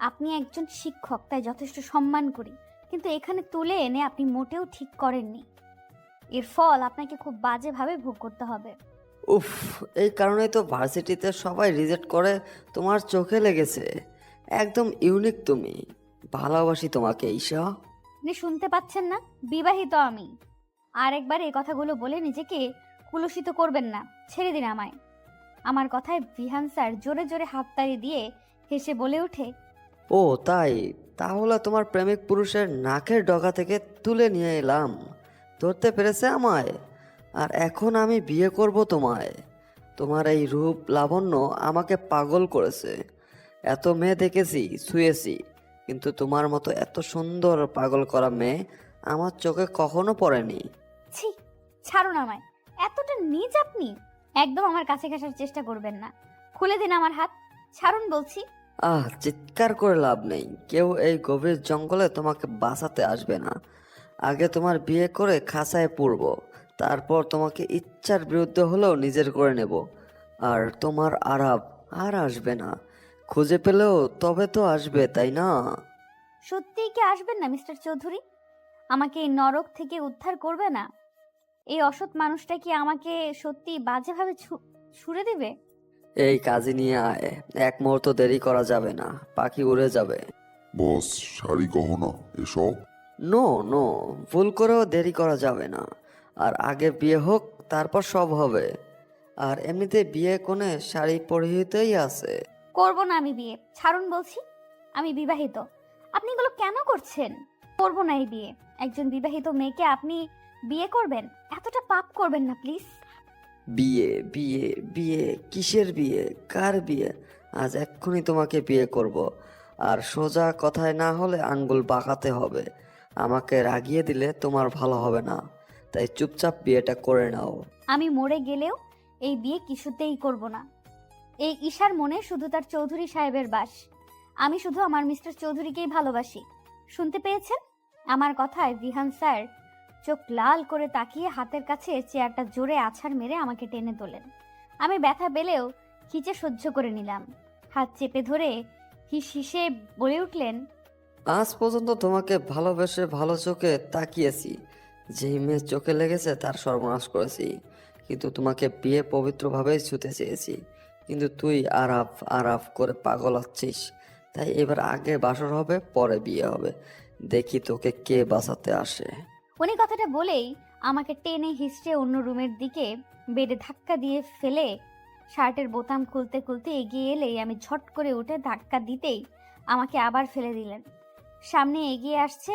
আপনি একজন শিক্ষক, তাই যথেষ্ট সম্মান করি, কিন্তু এখানে তুলে এনে আপনি মোটেও ঠিক করেননি। এর ফল আপনাকে খুব বাজেভাবে ভোগ করতে হবে। উফ, এই কারণেই তো ভার্সিটিতে সবাই রিজেক্ট করে। তোমার চোখে লেগেছে, একদম ইউনিক তুমি। ভালোবাসি তোমাকে ঈশা। আপনি শুনতে পাচ্ছেন না? বিবাহিত আমি। আর একবার এই কথাগুলো বলে নিজেকে কুলুষিত করবেন না, ছেড়ে দিন আমায়। আমার কথায় বিহান স্যার জোরে জোরে হাততালি দিয়ে হেসে বলে ওঠে, ও তাই, তাহলে তোমার প্রেমিক পুরুষের নাকের ডগা থেকে তুলে নিয়ে এলাম, ধরতে পেরেছে আমায়। আর এখন আমি বিয়ে করব তোমায়। তোমার এই রূপ লাবণ্য আমাকে পাগল করেছে। এত মেয়ে দেখেছি, ছুঁয়েছি, কিন্তু তোমার মতো এত সুন্দর পাগল করা মেয়ে আমার চোখে কখনো পড়েনি। ছি, ছাড়ুন আমায়। এতটা নীচ আপনি? একদম আমার কাছে ঘেঁষার চেষ্টা করবেন না। খুলে দিন আমার হাত, ছাড়ুন বলছি। চিৎকার করে লাভ নেই, কেউ এই গভীর জঙ্গলে তোমাকে বাঁচাতে আসবে না। আগে তোমার বিয়ে করে খাঁচায় পুরব, তারপর তোমাকে ইচ্ছার বিরুদ্ধে হলেও নিজের করে নেব। আর তোমার আরাপ আর আসবে না। খুঁজে পেলেও তবে তো আসবে, তাই না? সত্যিই কি আসবেন না মিস্টার চৌধুরী? আমাকে এই নরক থেকে উদ্ধার করবে না? এই অসৎ মানুষটা কি আমাকে সত্যি বাজেভাবে ছুড়ে দিবে? এই কাজে নিয়ে আয়, এক মুহূর্ত দেরি করা যাবে না, পাখি উড়ে যাবে। বস, শাড়ি গহনা এসব? নো নো, ভুল করেও দেরি করা যাবে না। আর আগে বিয়ে হোক, তারপর সব হবে। আর এমনিতে বিয়ে কোণে শাড়ি পরিহিতই আছে। করব না আমি বিয়ে, ছাড়ুন বলছি। আমি বিবাহিত। আপনি এগুলো কেন করছেন? করব না এই বিয়ে। একজন বিবাহিত মেয়েকে আপনি বিয়ে করবেন? এতটা পাপ করবেন না প্লিজ। বিয়ে বিয়ে বিয়ে, কিসের বিয়ে, কার বিয়ে? আজ এক্ষুনি তোমাকে বিয়ে করব। আর সোজা কথায় না হলে আঙ্গুল বাঁকাতে হবে। আমাকে রাগিয়ে দিলে তোমার ভালো হবে না, তাই চুপচাপ বিয়েটা করে নাও। আমি মরে গেলেও এই বিয়ে কিছুতেই করব না। এই ঈশার মনে শুধু তার চৌধুরী সাহেবের বাস। আমি শুধু আমার মিস্টার চৌধুরীকেই ভালোবাসি। শুনতে পেয়েছেন? আমার কথায় বিহান স্যার চোখ লাল করে তাকিয়ে হাতের কাছে চেয়ারটা জোরে আছাড় মেরে আমাকে টেনে তোলেন। আমি ব্যথা পেলেও খিচে সহ্য করে নিলাম। হাত চেপে ধরে হিস হিসে বলে উঠলেন, আজ পর্যন্ত তোমাকে ভালোবেসে ভালো চোখে তাকিয়েছি। যেই মেয়ে চোখে লেগেছে তার সর্বনাশ করেছি। কিন্তু তোমাকে বিয়ে পবিত্রভাবেই ছুতে চেয়েছি, কিন্তু তুই আরাফ আরাফ করে পাগল হচ্ছিস। তাই এবার আগে বাসর হবে, পরে বিয়ে হবে। দেখি তোকে কে বাঁচাতে আসে। উনি কথাটা বলেই আমাকে টেনে হিসড়ে অন্য রুমের দিকে বেডে ধাক্কা দিয়ে ফেলে শার্টের বোতাম খুলতে খুলতে এগিয়ে এলেই আমি ঝট করে উঠে ধাক্কা দিতেই আমাকে আবার ফেলে দিলেন। সামনে এগিয়ে আসছে,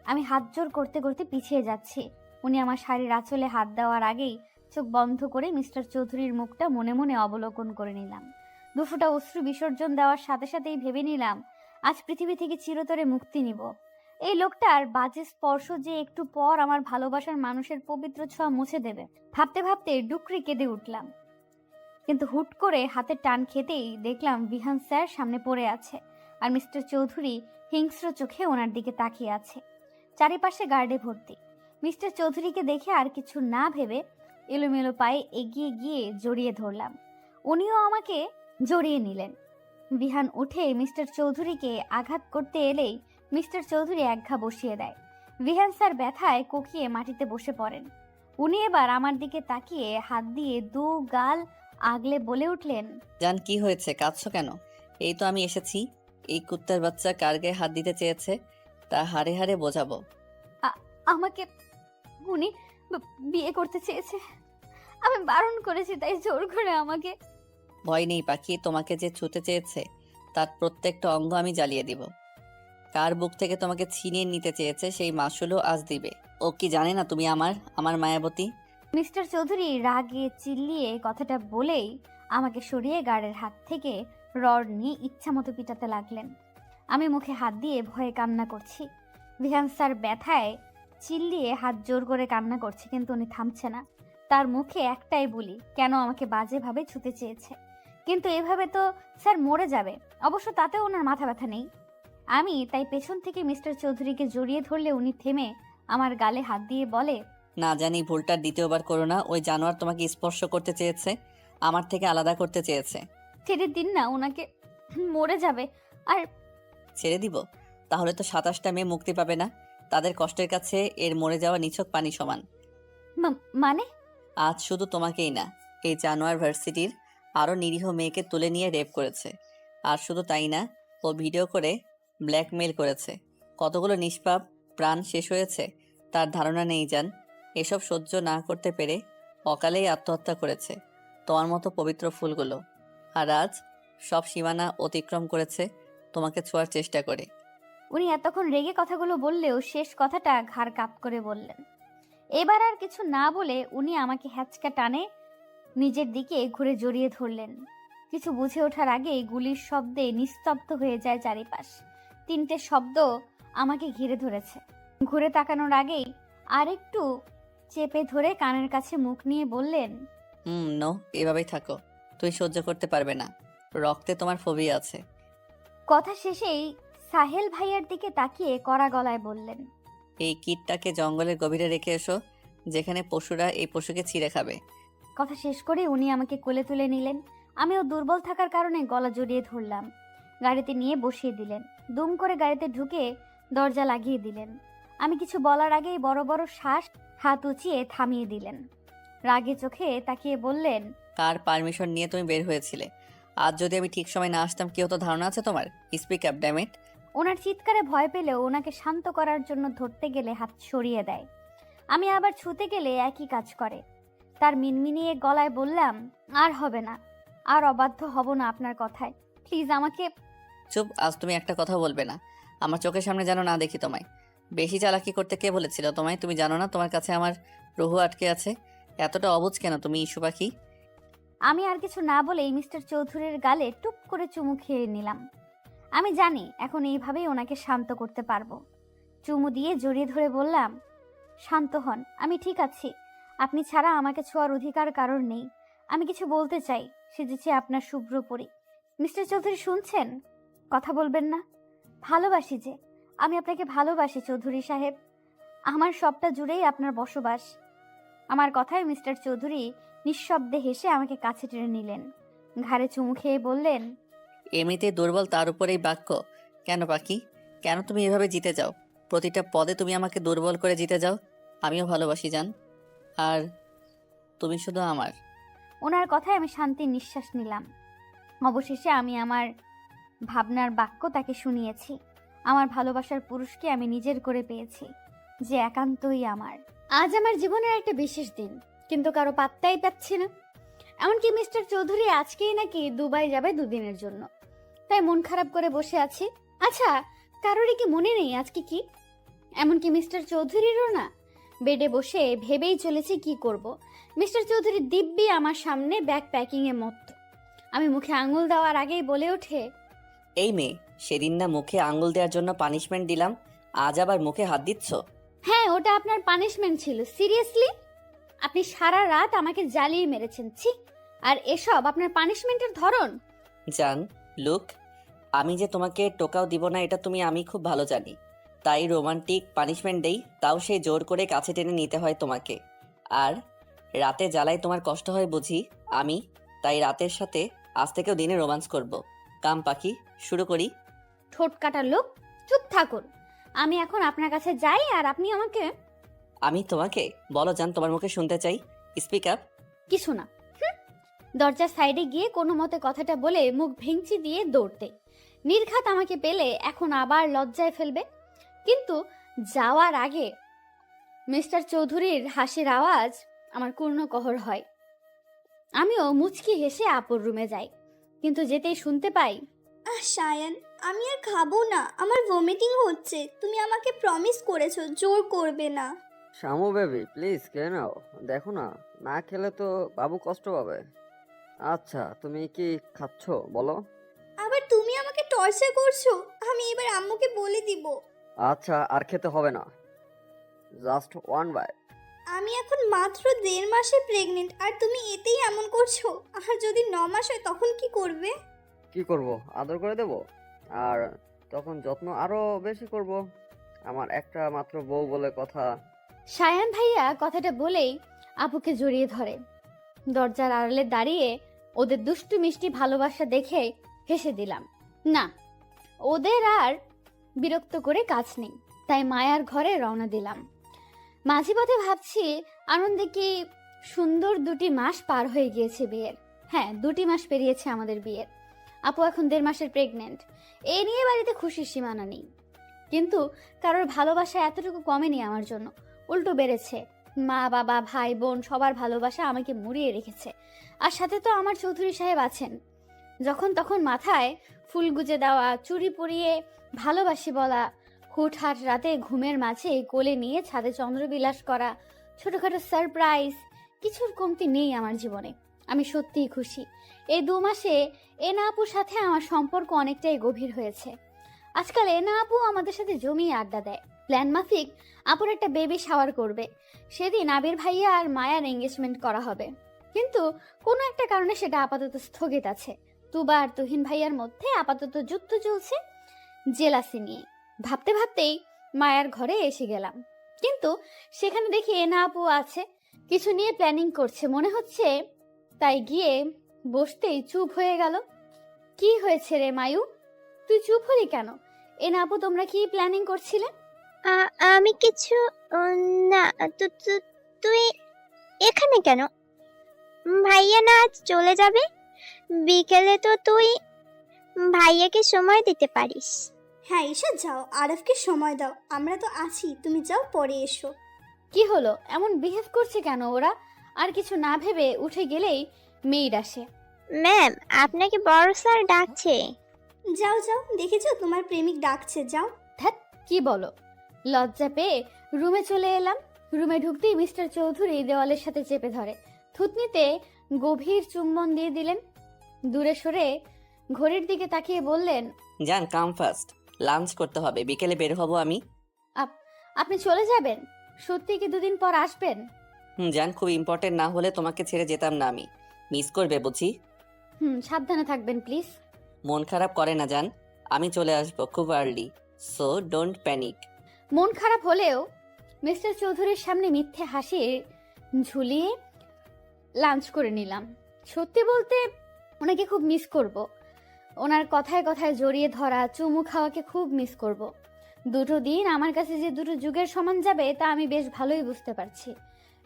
আমি হাত জোর করতে করতে পিছিয়ে যাচ্ছি। উনি আমার শাড়ির আঁচলে হাত দেওয়ার আগেই চোখ বন্ধ করে মিস্টার চৌধুরীর মুখটা মনে মনে অবলোকন করে নিলাম। দুফোঁটা অশ্রু বিসর্জন দেওয়ার সাথে সাথেই ভেবে নিলাম আজ পৃথিবী থেকে চিরতরে মুক্তি নিব। এই লোকটার বাজে স্পর্শ যে একটু পর আমার ভালোবাসার মানুষের পবিত্র ছোঁয়া মুছে দেবে। ভাবতে ভাবতে ডুকরে কেঁদে উঠলাম, কিন্তু হুট করে হাতে টান খেতেই দেখলাম বিহান স্যার সামনে পড়ে আছে আর মিস্টার চৌধুরী হিংস্র চোখে ওনার দিকে তাকিয়ে আছে। চারিপাশে গার্ডে ভর্তি। মিস্টার চৌধুরীকে দেখে আর কিছু না ভেবে এলোমেলো পায়ে এগিয়ে গিয়ে জড়িয়ে ধরলাম। উনিও আমাকে জড়িয়ে নিলেন। বিহান উঠে মিস্টার চৌধুরীকে আঘাত করতে এলেই মিস্টার চৌধুরী একঘা বসিয়ে দেয়। বিহান স্যার ব্যথায় কোকিয়ে মাটিতে বসে পড়েন। উনি এবার আমার দিকে তাকিয়ে হাত দিয়ে দু গাল আগলে বলে উঠলেন, জান কি হয়েছে, কাঁদছো কেন? এই তো আমি এসেছি। এই কুত্তার বাচ্চা কার গায়ে হাত দিতে চেয়েছে তা হাড়ে হাড়ে বোঝাবো। আমাকে উনি বিয়ে করতে চেয়েছে। আমি বারণ করেছি, তাই জোর করে আমাকে। ভয় নেই পাখি, তোমাকে যে ছুতে চেয়েছে তার প্রত্যেকটা অঙ্গ আমি জ্বালিয়ে দিব। কার বুক থেকে তোমাকে ছিনিয়ে নিতে চেয়েছে সেই মাসুলও আজ দিবে। ও কি জানে না তুমি আমার মায়াবতী? মিস্টার চৌধুরী রাগে চিল্লিয়ে কথাটা বলেই আমাকে সরিয়ে গার্ডের হাত থেকে রড নিয়ে ইচ্ছামতো পিটাতে লাগলেন। আমি মুখে হাত দিয়ে ভয়ে কান্না করছি। বিহান স্যার ব্যথায় চিল্লিয়ে হাত জোর করে কান্না করছে, কিন্তু উনি থামছে না। তার মুখে একটাই বুলি, কেন আমাকে বাজেভাবে ছুতে চেয়েছে। কিন্তু এভাবে তো স্যার মরে যাবে। অবশ্য তাতেও ওনার মাথা ব্যথা নেই। আমি তাই পেছন থেকে মিস্টার চৌধুরীকে জড়িয়ে ধরলে উনি থেমে আমার গালে হাত দিয়ে বলে, না জানি ভুলটা দ্বিতীয়বার করো না। ওই জানোয়ার তোমাকে স্পর্শ করতে চেয়েছে, আমার থেকে আলাদা করতে চেয়েছে। ছেড়ে দিন না ওনাকে, মরে যাবে। আর ছেড়ে দিব? তাহলে তো 27টা মেয়ে মুক্তি পাবে না। তাদের কষ্টের কাছে এর মরে যাওয়া নিছক পানি সমান। মানে? আজ শুধু তোমাকেই না, এই জানোয়ার ভার্সিটির আরও নিরীহ মেয়েকে তুলে নিয়ে রেপ করেছে। আর শুধু তাই না, ও ভিডিও করে ব্ল্যাকমেইল করেছে। কতগুলো নিষ্পাপ প্রাণ শেষ হয়েছে তার ধারণা নেই জান। এসব সহ্য না করতে পেরে অকালেই আত্মহত্যা করেছে তোমার মতো পবিত্র ফুলগুলো। আর আজ সব সীমানা অতিক্রম করেছে তোমাকে ছোঁয়ার চেষ্টা করে। উনি এতক্ষণ রেগে কথাগুলো বললেও শেষ কথাটা ঘাড় কাত করে বললেন। এবার আর কিছু না বলে উনি আমাকে হ্যাচকা টানে নিজের দিকে ঘুরে জড়িয়ে ধরলেন। কিছু বুঝে ওঠার আগেই গুলির শব্দে নিস্তব্ধ হয়ে যায় চারিপাশ। 3টে শব্দ আমাকে ঘিরে ধরেছে। ঘুরে তাকানোর আগেই আরেকটু চেপে ধরে কানের কাছে মুখ নিয়ে বললেন, নো, এভাবেই থাকো। তুই সহ্য করতে পারবে না, রক্তে তোমার ফোবিয়া আছে। কথা শেষেই সাহেল ভাইয়ার দিকে তাকিয়ে কড়া গলায় বললেন, এই কিটটাকে জঙ্গলের গভীরে রেখে এসো, যেখানে পশুরা এই পশুকে ছিঁড়ে খাবে। কথা শেষ করে উনি আমাকে কোলে তুলে নিলেন। আমিও দুর্বল থাকার কারণে গলা জড়িয়ে ধরলাম। গাড়িতে নিয়ে বসিয়ে দিলেন। দুম করে গাড়িতে ঢুকে দরজা লাগিয়ে দিলেন। আমি কিছু বলার আগেই বড় বড় শ্বাস হাত উঁচিয়ে থামিয়ে দিলেন। রাগে চোখে তাকিয়ে বললেন, কার পারমিশন নিয়ে তুমি বের হয়েছিলে? আজ যদি আমি ঠিক সময় না আসতাম কি হতো ধারণা আছে তোমার? Speak up damn it. ওনার চিৎকারে ভয় পেলেও ওনাকে শান্ত করার জন্য ধরতে গেলে হাত সরিয়ে দেয়। আমি আবার ছুতে গেলে একই কাজ করে। তার মিনমিনিয়ে গলায় বললাম, আর হবে না, আর অবাধ্য হব না আপনার কথায়। প্লিজ আমাকে। চুপ, আজ তুমি একটা কথা বলবে না। আমার চোখের সামনে যেন না দেখি তোমায়। বেশি চালাকি করতে কে বলেছিল তোমায়? তুমি জানো না তোমার কাছে আমার রুহু আটকে আছে? এতটা অবুঝ কেন তুমি, ইস্যু পাখি? আমি আর কিছু না বলেই মিস্টার চৌধুরীর গালে টুপ করে চুমু খেয়ে নিলাম। আমি জানি এখন এইভাবেই ওনাকে শান্ত করতে পারবো। চুমু দিয়ে জড়িয়ে ধরে বললাম, শান্ত হন, আমি ঠিক আছি। আপনি ছাড়া আমাকে ছোঁয়ার অধিকার কারণ নেই। আমি কিছু বলতে চাই, সেজেছি আপনার শুভ্র পরি। মিস্টার চৌধুরী শুনছেন? কথা বলবেন না? ভালোবাসি যে, আমি আপনাকে ভালোবাসি চৌধুরী সাহেব। আমার সবটা জুড়েই আপনার বসবাস। আমার কথায় মিস্টার চৌধুরী নিঃশব্দে হেসে আমাকে কাছে টেনে নিলেন। ঘাড়ে চুমু খেয়ে বললেন, এমনিতে দুর্বল, তার উপরেই বাক্য। কেন পাখি, কেন তুমি এভাবে জিতে যাও? প্রতিটা পদে তুমি আমাকে দুর্বল করে জিতে যাও। আমিও ভালোবাসি জান, আর তুমি শুধু আমার। ওনার কথায় আমি শান্তির নিঃশ্বাস নিলাম। অবশেষে আমি আমার ভাবনার বাক্য তাকে শুনিয়েছি। আমার ভালোবাসার পুরুষকে আমি নিজের করে পেয়েছি, যে একান্তই আমার। আজ আমার জীবনের একটা বিশেষ দিন, কিন্তু কারো পাত্তাই পাচ্ছি না। এমনকি মিস্টার চৌধুরী আজকেই নাকি দুবাই যাবে 2 দিনের জন্য। তাই মন খারাপ করে বসে আছি। আচ্ছা, কারোরই কি মনে নেই আজকে কি? এমনকি মিস্টার চৌধুরীরও না। বেডে বসে ভেবেই চলেছি কি করব। মিস্টার চৌধুরী দিব্যি আমার সামনে ব্যাগ প্যাকিংয়ে মত্ত। আমি মুখে আঙুল দেওয়ার আগেই বলে ওঠে, এই মেয়ে, সেদিন না মুখে আঙুল দেওয়ার জন্য পানিশমেন্ট দিলাম, আজ আবার মুখে হাত দিচ্ছ? হ্যাঁ, ওটা আপনার পানিশমেন্ট ছিল। সিরিয়াসলি? আপনি সারা রাত আমাকে জ্বালিয়ে মেরেছেন, ছি। আর এসব আপনার পানিশমেন্টের ধরন? জান, লুক, আমি যে তোমাকে টোকাও দিব না এটা আমি খুব ভালো জানি। তাই রোমান্টিক পানিশমেন্ট দেই, তাও সেই জোর করে কাছে টেনে নিতে হয় তোমাকে। আর রাতে জ্বালায় তোমার কষ্ট হয় বুঝি। আমি তাই রাতের সাথে আজ থেকেও দিনে রোমান্স করব। কাম পাখি, শুরু করি। ঠোঁট কাটার লোক, চুপ থাকুন। আমি এখন আপনার কাছে যাই আর আপনি আমাকে। আমি তোমাকে? বলো জান, তোমার মুখে শুনতে চাই। Speak up. কিছু না। দরজার সাইডে গিয়ে কোনো মতে কথাটা বলে মুখ ভেঙচি দিয়ে দৌড়তে। নির্ঘাত আমাকে পেলে এখন আবার লজ্জায় ফেলবে। কিন্তু যাওয়ার আগে মিস্টার চৌধুরীর হাসির আওয়াজ আমার কর্ণকহর হয়। আমিও মুচকি হেসে আপুর রুমে যাই, কিন্তু যেতেই শুনতে পাই, সায়ান, আমি আর খাবো না, আমার ভমিটিং হচ্ছে। তুমি আমাকে প্রমিস করেছো জোর করবে না। শামু বেবি প্লিজ খেয়ে নাও, দেখো না, না খেলে তো বাবু কষ্ট পাবে। আচ্ছা তুমি কি খাচ্ছ বলো? আবার তুমি আমাকে টর্চার করছো। আমি এবার আম্মুকে বলে দিব। আচ্ছা আর খেতে হবে না। Just one bite. আমি এখন মাত্র 1.5 মাসে প্রেগনেন্ট আর তুমি এতেই এমন করছো। আর যদি 9 মাস হয় তখন কি করবে? কি করব, আদর করে দেব, আর তখন যত্ন আরো বেশি করব। আমার একটা মাত্র বউ বলে কথা। সায়ান ভাইয়া কথাটা বলেই আপুকে জড়িয়ে ধরে। দরজার আড়ালে দাঁড়িয়ে ওদের দুষ্টু মিষ্টি ভালোবাসা দেখে হেসে দিলাম। না, ওদের আর বিরক্ত করে কাজ নেই, তাই মায়ার ঘরে রওনা দিলাম। মাঝে পথে ভাবছি আনন্দে কি সুন্দর 2টি মাস পার হয়ে গিয়েছে বিয়ের। হ্যাঁ, 2টি মাস পেরিয়েছে আমাদের বিয়ের। আপু এখন 1.5 মাসের প্রেগনেন্ট। এ নিয়ে বাড়িতে খুশির সীমানা নেই, কিন্তু কারোর ভালোবাসা এতটুকু কমেনি আমার জন্য, উল্টো বেড়েছে। মা বাবা ভাই বোন সবার ভালোবাসা আমাকে মুড়িয়ে রেখেছে। আর সাথে তো আমার চৌধুরী সাহেব আছেন। যখন তখন মাথায় ফুল গুজে দেওয়া, চুড়ি পরিয়ে ভালোবাসি বলা, হুটহাট রাতে ঘুমের মাঝে কোলে নিয়ে ছাদে চন্দ্রবিলাস করা, ছোটখাটো সারপ্রাইজ, কিছুর কমতি নেই আমার জীবনে। আমি সত্যিই খুশি। এই 2 মাসে এনা আপুর সাথে আমার সম্পর্ক অনেকটাই গভীর হয়েছে। আজকাল এনা আপু আমাদের সাথে জমিয়ে আড্ডা দেয়। প্ল্যান মাফিক আপুর একটা বেবি শাওয়ার করবে। সেদিন আবির ভাইয়া আর মায়ার এঙ্গেজমেন্ট করা হবে, কিন্তু কোনো একটা কারণে সেটা আপাতত স্থগিত আছে। তুবা আর তুহিন ভাইয়ার মধ্যে আপাতত যুদ্ধ চলছে জেলাসি নিয়ে। ভাবতে ভাবতেই মায়ার ঘরে এসে গেলাম, কিন্তু সেখানে দেখি এনা আপু আছে, কিছু নিয়ে প্ল্যানিং করছে মনে হচ্ছে। তাই গিয়ে বসতেই চুপ হয়ে গেল। কি হয়েছে রে মায়ু, তুই চুপ হলি কেন? এনা আপু তোমরা কি প্ল্যানিং করছিলে? আমি কিছু না। তুই এখানে কেন? ভাইয়া না আজ চলে যাবে? বিকেলে তো তুই ভাইয়াকে সময় দিতে পারিস। হ্যাঁ ঈশা, যাও, আরফকে সময় দাও, আমরা তো আছি, তুমি যাও, পরে এসো। কি হলো, এমন বিহেভ করছে কেন ওরা? আর কিছু না ভেবে উঠে গেলেই মেয়ের আসে। ম্যাম, আপনাকে বড় স্যার ডাকছে। যাও যাও, দেখেছো তোমার প্রেমিক ডাকছে, যাও। ধ্যাৎ, কি বলো? লজ্জা পেয়ে রুমে চলে এলাম। রুমে ঢুকতেই মিস্টার চৌধুরী দেওয়ালের সাথে চেপে ধরে থুতনিতে গভীর চুম্বন দিয়ে দিলেন। দূরে সরে ঘড়ির দিকে তাকিয়ে বললেন, জান কাম ফার্স্ট, লাঞ্চ করতে হবে, বিকেলে বের হব আমি। আপনি চলে যাবেন? সত্যি কি 2 দিন পর আসবেন? জান, খুব ইম্পর্টেন্ট না হলে তোমাকে ছেড়ে যেতাম না আমি। মিস করবে বুঝি। সাবধানে থাকবেন প্লিজ। মন খারাপ করে না জান, আমি চলে আসবো খুব আর্লি, সো ডোন্ট প্যানিক। মন খারাপ হলেও মিস্টার চৌধুরীর সামনে মিথ্যে হাসি ঝুলিয়ে লাঞ্চ করে নিলাম। সত্যি বলতে ওনাকে খুব মিস করব। ওনার কথায় কথায় জড়িয়ে ধরা, চুমু খাওয়াকে খুব মিস করব। 2টো দিন আমার কাছে যে 2টো যুগের সমান যাবে তা আমি বেশ ভালোই বুঝতে পারছি।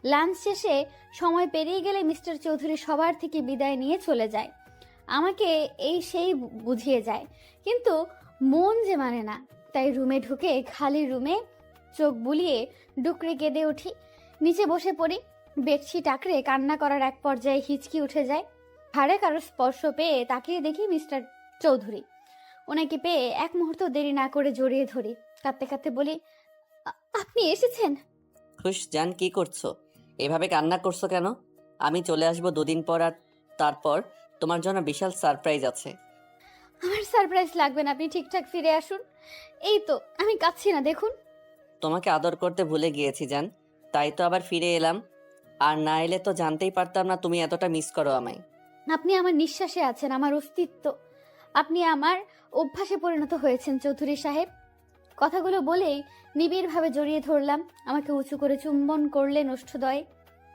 লাঞ্চ শেষে সময় পেরিয়ে গেলে মিস্টার চৌধুরী সবার থেকে বিদায় নিয়ে চলে যায়। আমাকে এই সেই বুঝিয়ে যায়, কিন্তু মন যে মানে না। তাই রুমে ঢুকে খালি রুমে চোখ বুলিয়ে ডুকরে কেঁদে উঠি। নিচে বসে পড়ি। বেডশিট আঁকড়ে কান্না করার এক পর্যায়ে হিচকি উঠে যায়। ঘাড়ে কারো স্পর্শ পেয়ে তাকিয়ে দেখি মিস্টার চৌধুরী। ওনাকে পেয়ে এক মুহূর্ত দেরি না করে জড়িয়ে ধরি। কাঁদতে কাঁদতে বলি, আপনি এসেছেন? খুশ জান, কি করছো? এভাবে কান্না করছো কেন? আমি চলে আসবো 2 দিন পর, আর তারপর তোমার জন্য বিশাল সারপ্রাইজ আছে। আমার সারপ্রাইজ লাগবে না, আপনি ঠিকঠাক ফিরে আসুন। এই তো আমি কাঁদছি না, দেখুন। তোমাকে আদর করতে ভুলে গিয়েছি জান, তাই তো আবার ফিরে এলাম। আর না এলে তো জানতেই পারতাম না তুমি এতটা মিস করো আমায়। আপনি আমার নিঃশ্বাসে আছেন, আমার অস্তিত্ব। আপনি আমার অভ্যাসে পরিণত হয়েছেন চৌধুরী সাহেব। কথাগুলো বলেই নিবিড়ভাবে জড়িয়ে ধরলাম। আমাকে উঁচু করে চুম্বন করলেন ওষ্ঠদয়।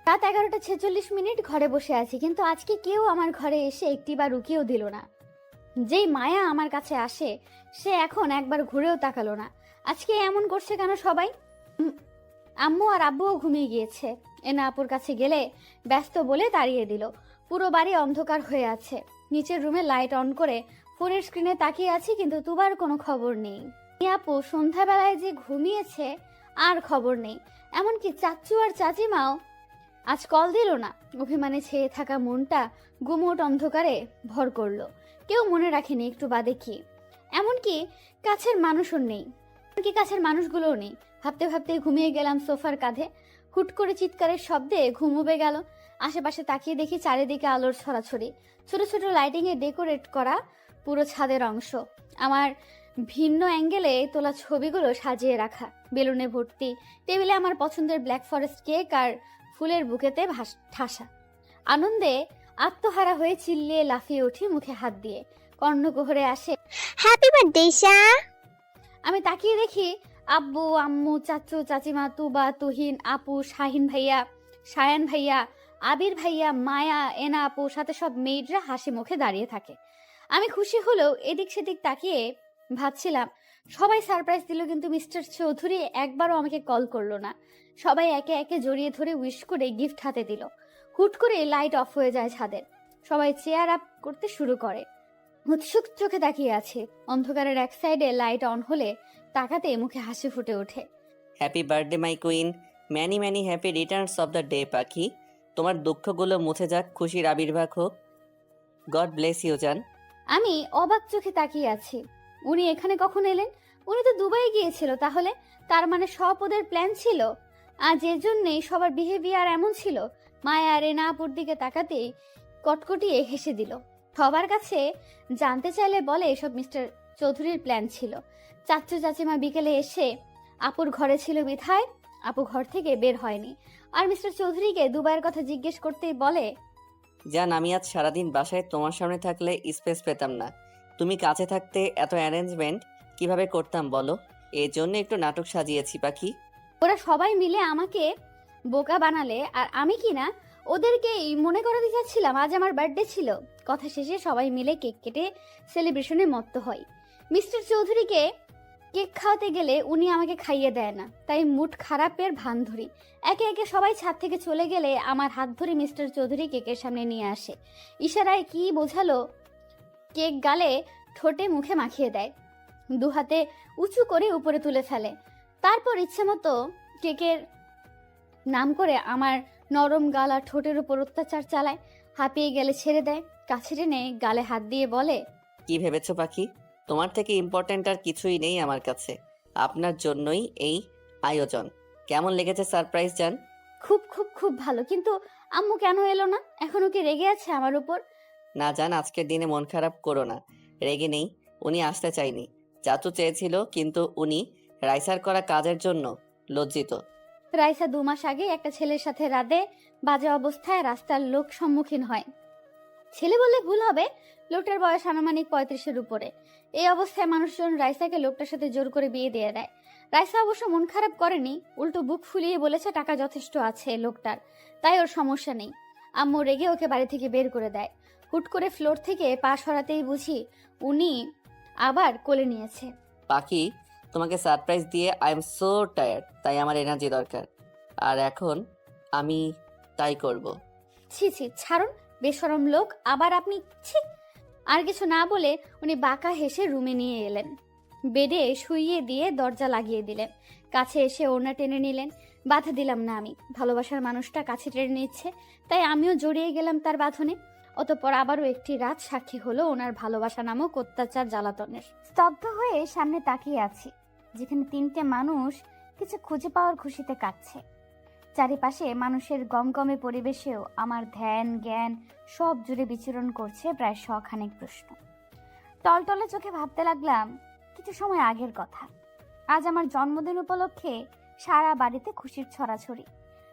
রাত 11:46 ঘরে বসে আছি, কিন্তু আজকে কেউ আমার ঘরে এসে একটিবার রুকিয়েও দিল না। যেই মায়া আমার কাছে আসে সে এখন একবার ঘুরেও তাকালো না। আজকে এমন করছে কেন সবাই? আম্মু আর আব্বুও ঘুমিয়ে গিয়েছে। এনা আপুর কাছে গেলে ব্যস্ত বলে তাড়িয়ে দিল। পুরো বাড়ি অন্ধকার হয়ে আছে। নিচের রুমে লাইট অন করে ফোনের স্ক্রিনে তাকিয়ে আছি, কিন্তু তুবার কোনো খবর নেই। আপু সন্ধ্যাবেলায় যে ঘুমিয়েছে আর খবর নেই। এমনকি চাচু আর চাচিমাও আজ কল দিল না। অভিমানে ছেয়ে থাকা মনটা গুমোট অন্ধকারে ভর করলো। কেউ মনে রাখেনি একটু বাদে কি, এমনকি কাছের মানুষও নেই, এমনকি কাছের মানুষগুলোও নেই। ভাবতে ভাবতে ঘুমিয়ে গেলাম সোফার কাঁধে। হুট করে চিৎকারের শব্দে ঘুম উবে গেল। আশেপাশে তাকিয়ে দেখি চারিদিকে আলোর ছড়াছড়ি, ছোট ছোট লাইটিংয়ে ডেকোরেট করা পুরো ছাদের অংশ। আমার ভিন্ন অ্যাঙ্গেলে তোলা ছবিগুলো সাজিয়ে রাখা, বেলুনে ভর্তি, টেবিলে আমার পছন্দের ব্ল্যাক ফরেস্ট কেক আর ফুলের বুকেতে ঠাসা। আনন্দে আত্মহারা হয়ে চিল্লিয়ে লাফিয়ে উঠি মুখে হাত দিয়ে। কর্ণকুহরে আসে হ্যাপি বার্থডে ঈশা। আমি তাকিয়ে দেখি আব্বু, আম্মু, চাচু, চাচিমা, তুবা, তুহিন, আপু, শাহিন ভাইয়া, সায়ান ভাইয়া, আবির ভাইয়া, মায়া, এনা আপু, সাথে সব মেয়েরা হাসি মুখে দাঁড়িয়ে থাকে। আমি খুশি হলেও এদিক সেদিক তাকিয়ে ভাবছিলাম, সবাই সারপ্রাইজ দিল কিন্তু মিস্টার চৌধুরী একবারও আমাকে কল করলো না। সবাই একে একে জড়িয়ে ধরে উইশ করে গিফট হাতে দিল। হুট করে লাইট অফ হয়ে যায় ছাদের। সবাই চেয়ার আপ করতে শুরু করে। উৎসুক চোখে তাকিয়ে আছে। অন্ধকারের এক সাইডে লাইট অন হলে তাকাতে মুখে হাসি ফুটে ওঠে। Happy birthday my queen, many many happy returns of the day পাখি। তোমার দুঃখগুলো মুছে যাক, খুশির আবির্ভাব হোক। গড ব্লেস ইউ জান। আমি অবাক চোখে তাকিয়ে আছি। উনি এখানে কখন এলেন? উনি তো দুবাই গিয়েছিল, তাহলে তার মানে সব ওদের প্ল্যান ছিল। আজ এর জন্যেই সবার বিহেভিয়ার এমন ছিল। মায়া রেনা আপুর দিকে তাকাতেই কটকটিয়ে হেসে দিল। সবার কাছে জানতে চাইলে বলে এসব মিস্টার চৌধুরীর প্ল্যান ছিল। চাচু চাচিমা বিকেলে এসে আপুর ঘরে ছিল বিধায় আপু ঘর থেকে বের হয়নি। আর মিস্টার চৌধুরীকে দুবাইয়ের কথা জিজ্ঞেস করতেই বলে, জান আমি আজ সারাদিন বাসায় তোমার সামনে থাকলে স্পেস পেতাম না। তুমি কাছে থাকতে এত অ্যারেঞ্জমেন্ট কিভাবে করতাম বলো? এর জন্য একটু নাটক সাজিয়েছি পাখি। ওরা সবাই মিলে আমাকে বোকা বানালে আর আমি কি না ওদেরকেই মনে করাতে চাচ্ছিলাম আজ আমার বার্থডে ছিল। কথা শেষে সবাই মিলে কেক কেটে সেলিব্রেশনে মত্ত হয়। মিস্টার চৌধুরীকে কেক খাওয়াতে গেলে উনি আমাকে খাইয়ে দেয় না, তাই মুড খারাপের ভান ধরি। একে একে সবাই ছাদ থেকে চলে গেলে আমার হাত ধরে মিস্টার চৌধুরী কেকের সামনে নিয়ে আসে। ইশারায় কি বোঝালো, কেক গালে ঠোঁটে মুখে মাখিয়ে দেয়। দু হাতে উঁচু করে উপরে তুলে ফেলে। তারপর ইচ্ছে মতো কেকের নাম করে আমার নরম গাল আর ঠোঁটের উপর অত্যাচার চালায়। হাঁপিয়ে গেলে ছেড়ে দেয়। কাছে টেনে গালে হাত দিয়ে বলে, কি ভেবেছো পাখি? তোমার থেকে ইম্পর্ট্যান্ট আর কিছুই নেই আমার কাছে। আপনার জন্যই এই আয়োজন। কেমন লেগেছে সারপ্রাইজ জান? খুব খুব খুব ভালো, কিন্তু আম্মু কেন এলো না? এখনো কি রেগে আছে আমার উপর? না জান, আজকের দিনে মন খারাপ করো না। রেগে নেই, উনি আসতে চাইনি। চাচু চেয়েছিল কিন্তু উনি রাইসার করা কাজের জন্য লজ্জিত। রাইসা 2 মাস আগে একটা ছেলের সাথে রাতে বাজে অবস্থায় রাস্তার লোক সম্মুখীন হয়। ছেলে বললে ভুল হবে, লোকটার বয়স আনুমানিক 35-এর উপরে। এই অবস্থায় মানুষজন রাইসাকে লোকটার সাথে জোর করে বিয়ে দিয়ে দেয়। রাইসা অবশ্য মন খারাপ করেনি, উল্টো বুক ফুলিয়ে বলেছে টাকা যথেষ্ট আছে লোকটার, তাই ওর সমস্যা নেই। আম্মু রেগে ওকে বাড়ি থেকে বের করে দেয়। হুট করে ফ্লোর থেকে পা সরাতেই বুঝি উনি আবার কোলে নিয়েছে। পাখি, তোমাকে সারপ্রাইজ দিয়ে আই এম সো টায়ার্ড, তাই আমার এনার্জি দরকার। আর এখন আমি তাই করব। ছি ছি, ছাড়ুন, বেশরম লোক। আবার আপনি ছি। আর কিছু না বলে উনি বাঁকা হেসে রুমে নিয়ে এলেন। বেডে শুইয়ে দিয়ে দরজা লাগিয়ে দিলেন। কাছে এসে ওড়না টেনে নিলেন। বাধা দিলাম না আমি। ভালোবাসার মানুষটা কাছে টেনে নিচ্ছে, তাই আমিও জড়িয়ে গেলাম তার বাঁধনে। অতঃপর আবারও একটি রাত সাক্ষী হলো ওনার ভালোবাসা নামক অত্যাচার জ্বালাতনের। স্তব্ধ হয়ে সামনে তাকিয়ে আছি, যেখানে 3টে মানুষ কিছু খুঁজে পাওয়ার খুশিতে কাটছে। চারিপাশে মানুষের গমগমে পরিবেশেও আমার ধ্যান জ্ঞান সব জুড়ে বিচরণ করছে প্রায় 100 প্রশ্ন। টলটলে চোখে ভাবতে লাগলাম কিছু সময় আগের কথা। আজ আমার জন্মদিন উপলক্ষে সারা বাড়িতে খুশির ছড়াছড়ি।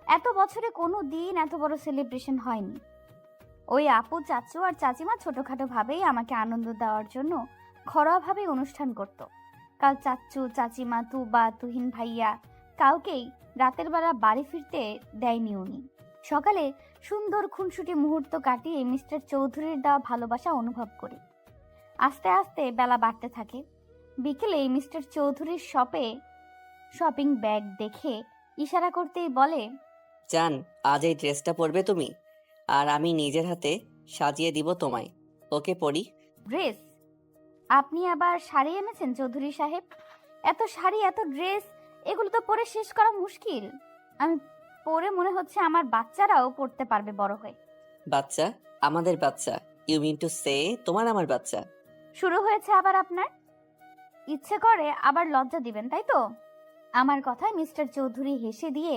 এত বছরে কোনো দিন এত বড় সেলিব্রেশন হয়নি। ওই আপু, চাচু আর চাচিমা ছোটখাটো ভাবেই আমাকে আনন্দ দেওয়ার জন্য ঘরোয়াভাবে অনুষ্ঠান করত। কাল চাচু, চাচিমা, তুবা, তুহিন ভাইয়া কাউকেই রাতের বেলা বাড়ি ফিরতে দেয়নি উনি। সকালে সুন্দর খুনসুটি মুহূর্ত কাটিয়ে মিস্টার চৌধুরীর দেওয়া ভালোবাসা অনুভব করি। আস্তে আস্তে বেলা বাড়তে থাকে। বিকেলে মিস্টার চৌধুরীর শপে শপিং ব্যাগ দেখে ইশারা করতেই বলে, জান, আজ এই ড্রেসটা পরবে তুমি, আর আমি নিজের হাতে সাজিয়ে দিব তোমায়। ওকে পরি। ড্রেস? আপনি আবার শাড়ি এনেছেন চৌধুরী সাহেব? এত শাড়ি, এত ড্রেস, এগুলো তো পরে শেষ করা মুশকিল। আমি পরে মনে হচ্ছে আমার বাচ্চারাও পড়তে পারবে বড় হয়ে। বাচ্চা? আমাদের বাচ্চা? ইউ মিন টু সে তোমার আমার বাচ্চা? শুরু হয়েছে আবার আপনার? ইচ্ছে করে আবার লজ্জা দিবেন, তাই তো? আমার কথায় মিস্টার চৌধুরী হেসে দিয়ে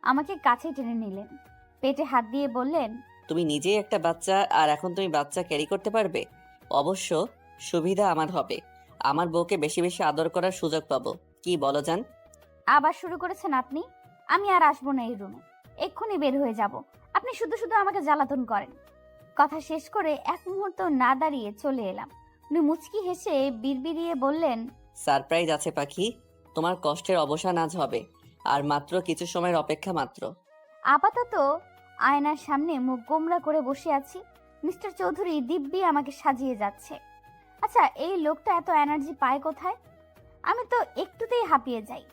আমাকে কাছে টেনে নিলেন। পেটে হাত দিয়ে বললেন, তুমি নিজেই একটা বাচ্চা, আর এখন তুমি বাচ্চা ক্যারি করতে পারবে? অবশ্য সুবিধা আমার হবে। আমার বউকে বেশি বেশি আদর করার সুযোগ পাবো। কি বলো জান? আবার শুরু করেছেন আপনি। আমি আর আসবো না এই রুমে, এক্ষুনি বের হয়ে যাব। আপনি শুধু শুধু আমাকে জ্বালাতন করেন। কথা শেষ করে এক মুহূর্ত না দাঁড়িয়ে চলে এলাম। উনি মুচকি হেসে বিড়বিড়িয়ে বললেন, সারপ্রাইজ আছে পাখি, তোমার কষ্টের অবসান আজ হবে। আর মাত্র কিছু সময়ের অপেক্ষা মাত্র। আপাতত আয়নার সামনে মুখ গোমড়া করে বসে আছি। মিস্টার চৌধুরী দিব্যি আমাকে সাজিয়ে যাচ্ছে। আচ্ছা, এই লোকটা এত এনার্জি পায় কোথায়? আমি তো একটুতেই হাঁপিয়ে যাই।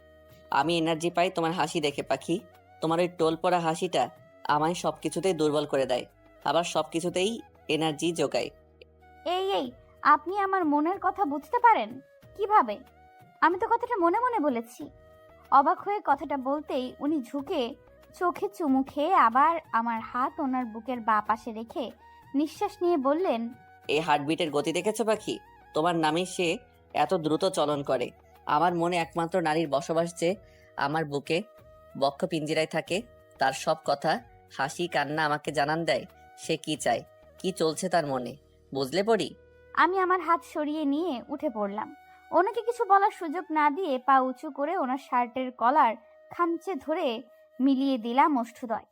আমি এনার্জি পাই তোমার হাসি দেখে পাখি। তোমার ওই টোল পড়া হাসিটা আমায় সবকিছুতেই দুর্বল করে দেয়, আবার সবকিছুতেই এনার্জি যোগায়। এই আপনি আমার মনের কথা বুঝতে পারেন কিভাবে? আমি তো কথাটা মনে মনে বলেছি। অবাক হয়ে কথাটা বলতেই উনি ঝুঁকে চোখে চুমু খেয়ে আবার আমার হাত ওনার বুকের বাঁ পাশে রেখে নিঃশ্বাস নিয়ে বললেন, এই হার্টবিটের গতি দেখেছো পাখি? তোমার নামে সে এত দ্রুত চলন করে। আমার মনে একমাত্র নারীর বসবাস যে আমার বুকে বক্ষ পিঞ্জিরায় থাকে। তার সব কথা, হাসি কান্না আমাকে জানান দেয় সে কি চায়, কি চলছে তার মনে। বুঝলে পড়ি? আমি আমার হাত সরিয়ে নিয়ে উঠে পড়লাম। ওনাকে কিছু বলার সুযোগ না দিয়ে পা উঁচু করে ওনার শার্টের কলার খামচে ধরে মিলিয়ে দিলাম ওষ্ঠদ্বয়।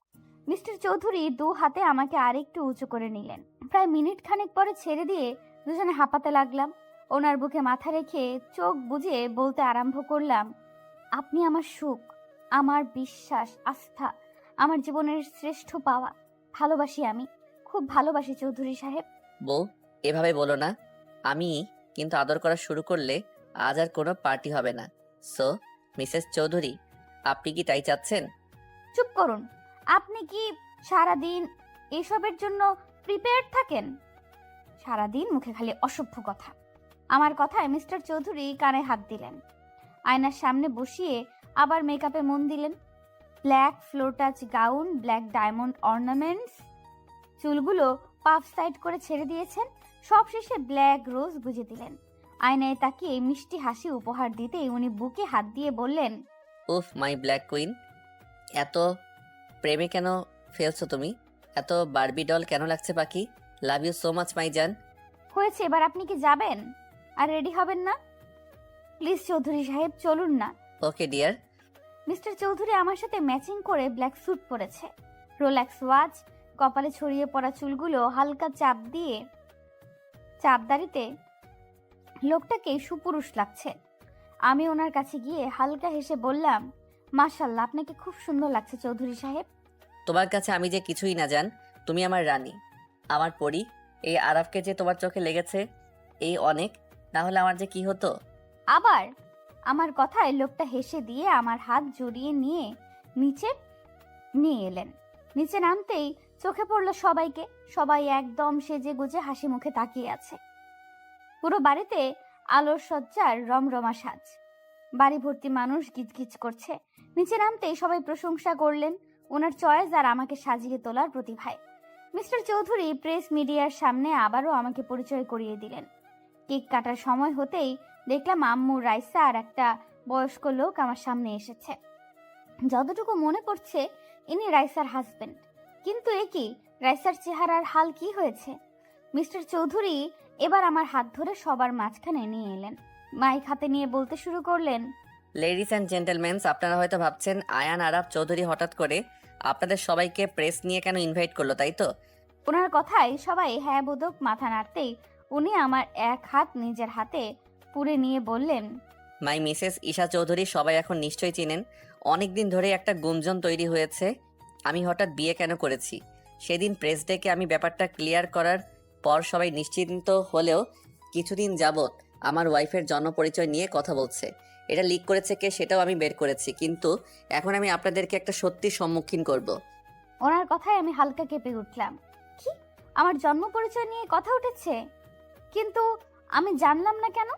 মিস্টার চৌধুরী দু হাতে আমাকে আরেকটু উঁচু করে নিলেন। প্রায় মিনিট খানেক পরে ছেড়ে দিয়ে দুজনে হাঁপাতে লাগলাম। ওনার বুকে মাথা রেখে চোখ বুজে বলতে আরম্ভ করলাম, আপনি আমার সুখ, আমার বিশ্বাস, আস্থা, আমার জীবনের শ্রেষ্ঠ পাওয়া। ভালোবাসি, আমি খুব ভালোবাসি চৌধুরী সাহেব। বউ, এভাবে বলো না। আমি কিন্তু আদর করা শুরু করলে আজ আর কোনো পার্টি হবে না। সো মিসেস চৌধুরী, আপনি কি তাই চাচ্ছেন? চুপ করুন। আপনি কি সারাদিন এসবের জন্য প্রিপেয়ার্ড থাকেন? সারাদিন মুখে খালি অসভ্য কথা। আমার কথায় মিস্টার চৌধুরী কানে হাত দিলেন। আয়নার সামনে বসিয়ে আবার মেকআপে মন দিলেন। Black floor touch gown, black diamond ornaments, চুলগুলো পাফ সাইড করে ছেড়ে দিয়েছেন। সব শেষে ব্ল্যাক রোজ গুজে দিলেন। আয়নায় তাকিয়ে মিষ্টি হাসি উপহার দিতেই উনি বুকে হাত দিয়ে বললেন, উফ মাই ব্ল্যাক কুইন, এত প্রেমে কেন ফেলছো তুমি? এত বারবি ডল কেন লাগছে পাখি? Love you so much my জান। হয়েছে, এবার আপনি কি যাবেন আর রেডি হবেন না? প্লিজ চৌধুরী সাহেব, চলুন না। Okay dear. মিস্টার চৌধুরী আমার সাথে ম্যাচিং করে ব্ল্যাক স্যুট পরেছে। রোলেক্স ওয়াচ, কপালে ছড়িয়ে পড়া চুলগুলো হালকা চাপদারিতে লোকটাকে সুপুরুষ লাগছে। আমি ওনার কাছে গিয়ে হালকা হেসে বললাম, মাশাআল্লাহ, আপনাকে খুব সুন্দর লাগছে চৌধুরী সাহেব। তোমার কাছে আমি যে কিছুই না জান। তুমি আমার রানী, আমার পরী। এই আরাফকে যে তোমার চোখে লেগেছে এই অনেক, না হলে আমার যে কি হতো। আবার আমার কথায় লোকটা হেসে দিয়ে আমার হাত জড়িয়ে নিয়ে নিচে নিয়ে এলেন। নিচে নামতেই চোখে পড়লো সবাইকে। সবাই একদম সেজে গুজে হাসি মুখে তাকিয়ে আছে। পুরো বাড়িতে আলোর সজ্জার রমরমা সাজ। বাড়ি ভর্তি মানুষ গিজগিজ করছে। নিচে নামতেই সবাই প্রশংসা করলেন ওনার চয়েস আর আমাকে সাজিয়ে তোলার প্রতিভায়। মিস্টার চৌধুরী প্রেস মিডিয়ার সামনে আবারও আমাকে পরিচয় করিয়ে দিলেন। কেক কাটার সময় হতেই দেখলাম আম্মু, রাইসা আর একটা বয়স্ক লোক আমার সামনে এসেছে। যতটুকু মনে পড়ছে ইনি রাইসার হাজবেন্ড। কিন্তু এ কি, রাইসার চেহারার হাল কি হয়েছে? মিস্টার চৌধুরী এবার আমার হাত ধরে সবার মাঝখানে নিয়ে এলেন। মাইক হাতে নিয়ে বলতে শুরু করলেন, লেডিস অ্যান্ড জেন্টলম্যানস, আপনারা হয়তো ভাবছেন আয়ান আরাফ চৌধুরী হঠাৎ করে আপনাদের সবাইকে প্রেস নিয়ে কেন ইনভাইট করলো, তাই তো? ওনার কথায় সবাই হ্যাঁ বোধক মাথা নাড়তেই উনি আমার এক হাত নিজের হাতে পুরে নিয়ে বললেন, মাই মিসেস ঈশা চৌধুরী সবাই এখন নিশ্চয়ই চিনেন। অনেক দিন ধরে একটা গুঞ্জন তৈরি হয়েছে আমি হঠাৎ বিয়ে কেন করেছি। সেদিন প্রেস ডেকে আমি ব্যাপারটা ক্লিয়ার করার পর সবাই নিশ্চিন্ত হলেও কিছুদিন যাবৎ আমার ওয়াইফের জন্ম পরিচয় নিয়ে কথা বলছে। এটা লিক করেছে কে সেটাও আমি বের করেছি, কিন্তু এখন আমি আপনাদেরকে একটা সত্যির সম্মুখীন করব। ওনার কথায় আমি হালকা কেঁপে উঠলাম। কি, আমার জন্ম পরিচয় নিয়ে কথা উঠেছে? কিন্তু আমি জানলাম না কেন?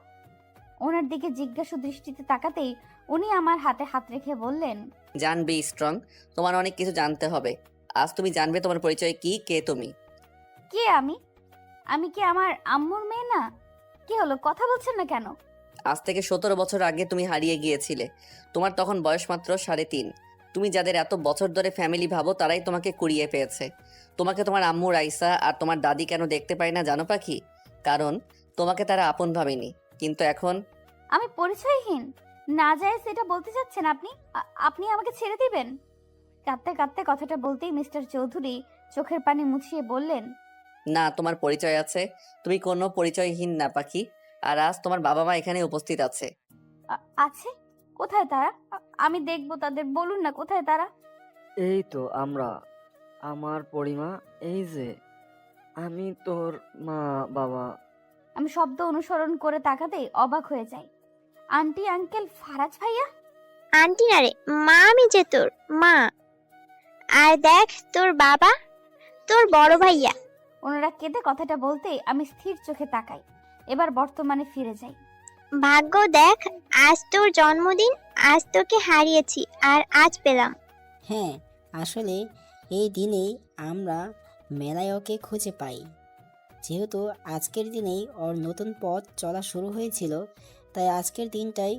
ওনার দিকে জিজ্ঞাসু দৃষ্টিতে তাকাতেই উনি আমার হাতে হাত রেখে বললেন, জানবি স্ট্রং, তোমার অনেক কিছু জানতে হবে। আজ তুমি জানবে তোমার পরিচয় কি, কে তুমি। কে আমি? আমি কি আমার আম্মুর মেয়ে না? কি হলো, কথা বলছেন না কেন? আজ থেকে 17 বছর আগে তুমি হারিয়ে গিয়েছিলে। তোমার তখন বয়স মাত্র 3.5। তুমি যাদের এত বছর ধরে ফ্যামিলি ভাবো তারাই তোমাকে কুড়িয়ে পেয়েছে। তোমাকে তোমার আম্মু রাইসা আর তোমার দাদি কেন দেখতে পায় না জানো পাখি? কারণ তোমাকে তারা আপন ভাবেনি, কিন্তু এখন আমি পরিচয়হীন না যায় সেটা বলতে চাচ্ছেন আপনি? আপনি আমাকে ছেড়ে দিবেন? কাঁদতে কাঁদতে কথাটা বলতেই মিস্টার চৌধুরী চোখের পানি মুছিয়ে বললেন, না, তোমার পরিচয় আছে। তুমি কোনো পরিচয়হীন না পাখি। আর আজ তোমার বাবা মা এখানে উপস্থিত আছে। আছে? কোথায় তারা? আমি দেখবো তাদের, বলুন না কোথায় তারা? এই তো আমরা, আমার পরিমা, এই যে আমি তোর মা বাবা। আমি শব্দ অনুসরণ করে তাকাতেই অবাক হয়ে যাই। আন্টি, আঙ্কেল, ফারাজ ভাইয়া। আন্টি না রে, মা, আমি যে তোর মা। আর দেখ তোর বাবা, তোর বড় ভাইয়া। ওনারা কেঁদে কথাটা বলতেই আমি স্থির চোখে তাকাই। এবার বর্তমানে ফিরে যাই। ভাগ্য দেখ, আজ তোর জন্মদিন, আজ তোকে হারিয়েছি আর আজ পেলাম। হ্যাঁ, আসলে এই দিনেই আমরা মেলায় ওকে খুঁজে পাই। যেহেতু আজকের দিনেই ওর নতুন পথ চলা শুরু হয়েছিল, তাই আজকের দিনটাই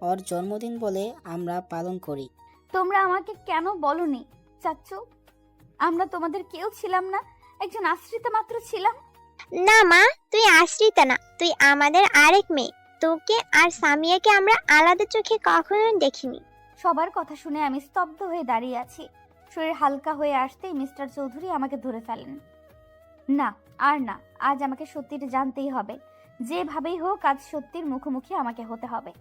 ওর জন্মদিন বলে আমরা পালন করি। তোমরা আমাকে কেন বলনি চাচ্চু? আমরা তোমাদের কেউ ছিলাম না, একজন আশ্রিতা মাত্র ছিলাম। না মা, তুই আশ্রিতা না, তুই আমাদের আরেক মেয়ে। তোকে আর সামিয়াকে আমরা আলাদা চোখে কখনো দেখিনি। সবার কথা শুনে আমি স্তব্ধ হয়ে দাঁড়িয়ে আছি। শরীর হালকা হয়ে আসতেই মিস্টার চৌধুরী আমাকে ধরে ফেলেন। না, আর না, আজ আমাকে সত্যিটা জানতেই হবে। যেভাবেই হোক আজ সত্যির মুখোমুখি আমাকে হতে হবে।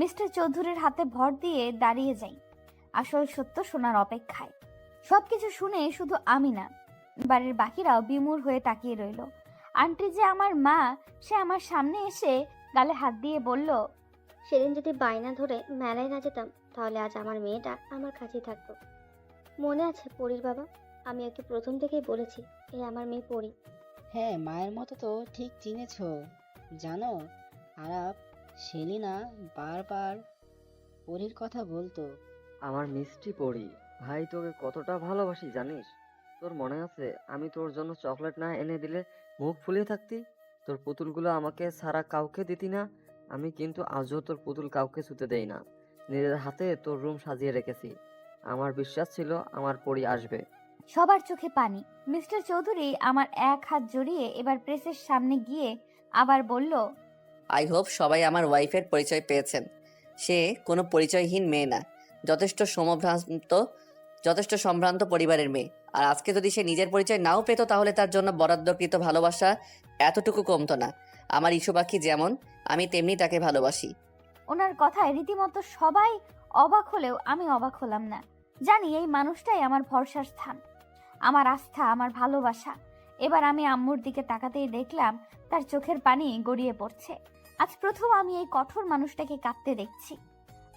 মিস্টার চৌধুরীর হাতে ভর দিয়ে দাঁড়িয়ে যাই, আসল সত্য শোনার অপেক্ষায়। সবকিছু শুনে শুধু আমি না, বাড়ির বাকিরাও বিমূঢ় হয়ে তাকিয়ে রইল। আন্টি যে আমার মা, সে আমার সামনে এসে গালে হাত দিয়ে বলল, সেদিন যদি বায়না ধরে মেলায় না যেতাম, তাহলে আজ আমার মেয়েটা আমার কাছেই থাকতো। মনে আছে পরীর বাবা? আমি ওকে প্রথম থেকেই বলেছি, এই আমার মেয়ে পরী। হ্যাঁ, মায়ের মতো তো ঠিক চিনেছ। জানো, আরাপ, সেলিনা বারবার পরীর কথা বলতো। আমার মিষ্টি পড়ি, ভাই তোকে কতটা ভালোবাসি জানিস? তোর মনে আছে আমি তোর জন্য চকলেট না এনে দিলে মুখ ফুলিয়ে থাকতি? তোর পুতুলগুলো আমাকে ছাড়া কাউকে দিতি না। আমি কিন্তু আজও তোর পুতুল কাউকে ছুতে দেই না। নিজের হাতে তোর রুম সাজিয়ে রেখেছি। আমার বিশ্বাস ছিল আমার পরি আসবে। সবার চোখে পানি। মিস্টার চৌধুরী আমার এক হাত জড়িয়ে এবার প্রেসের সামনে গিয়ে আবার বলল, আই হোপ সবাই আমার ওয়াইফের পরিচয় পেয়েছেন। সে কোনো পরিচয়হীন মেয়ে না, যথেষ্ট সম্ভ্রান্ত পরিবারের মেয়ে। আর আজকে যদি সে নিজের পরিচয় নাও পেত, তাহলে তার জন্য বরাদ্দকৃত ভালোবাসা এতটুকু কমতো না। আমার ইস্যু পাখি যেমন, আমি তেমনি তাকে ভালোবাসি। ওনার কথায় রীতিমতো সবাই অবাক হলেও আমি অবাক হলাম না। জানি এই মানুষটাই আমার ভরসার স্থান, আমার আস্থা, আমার ভালোবাসা। এবার আমি আম্মুর দিকে তাকাতেই দেখলাম তার চোখের পানি গড়িয়ে পড়ছে। আজ প্রথম আমি এই কঠোর মানুষটাকে কাঁদতে দেখছি।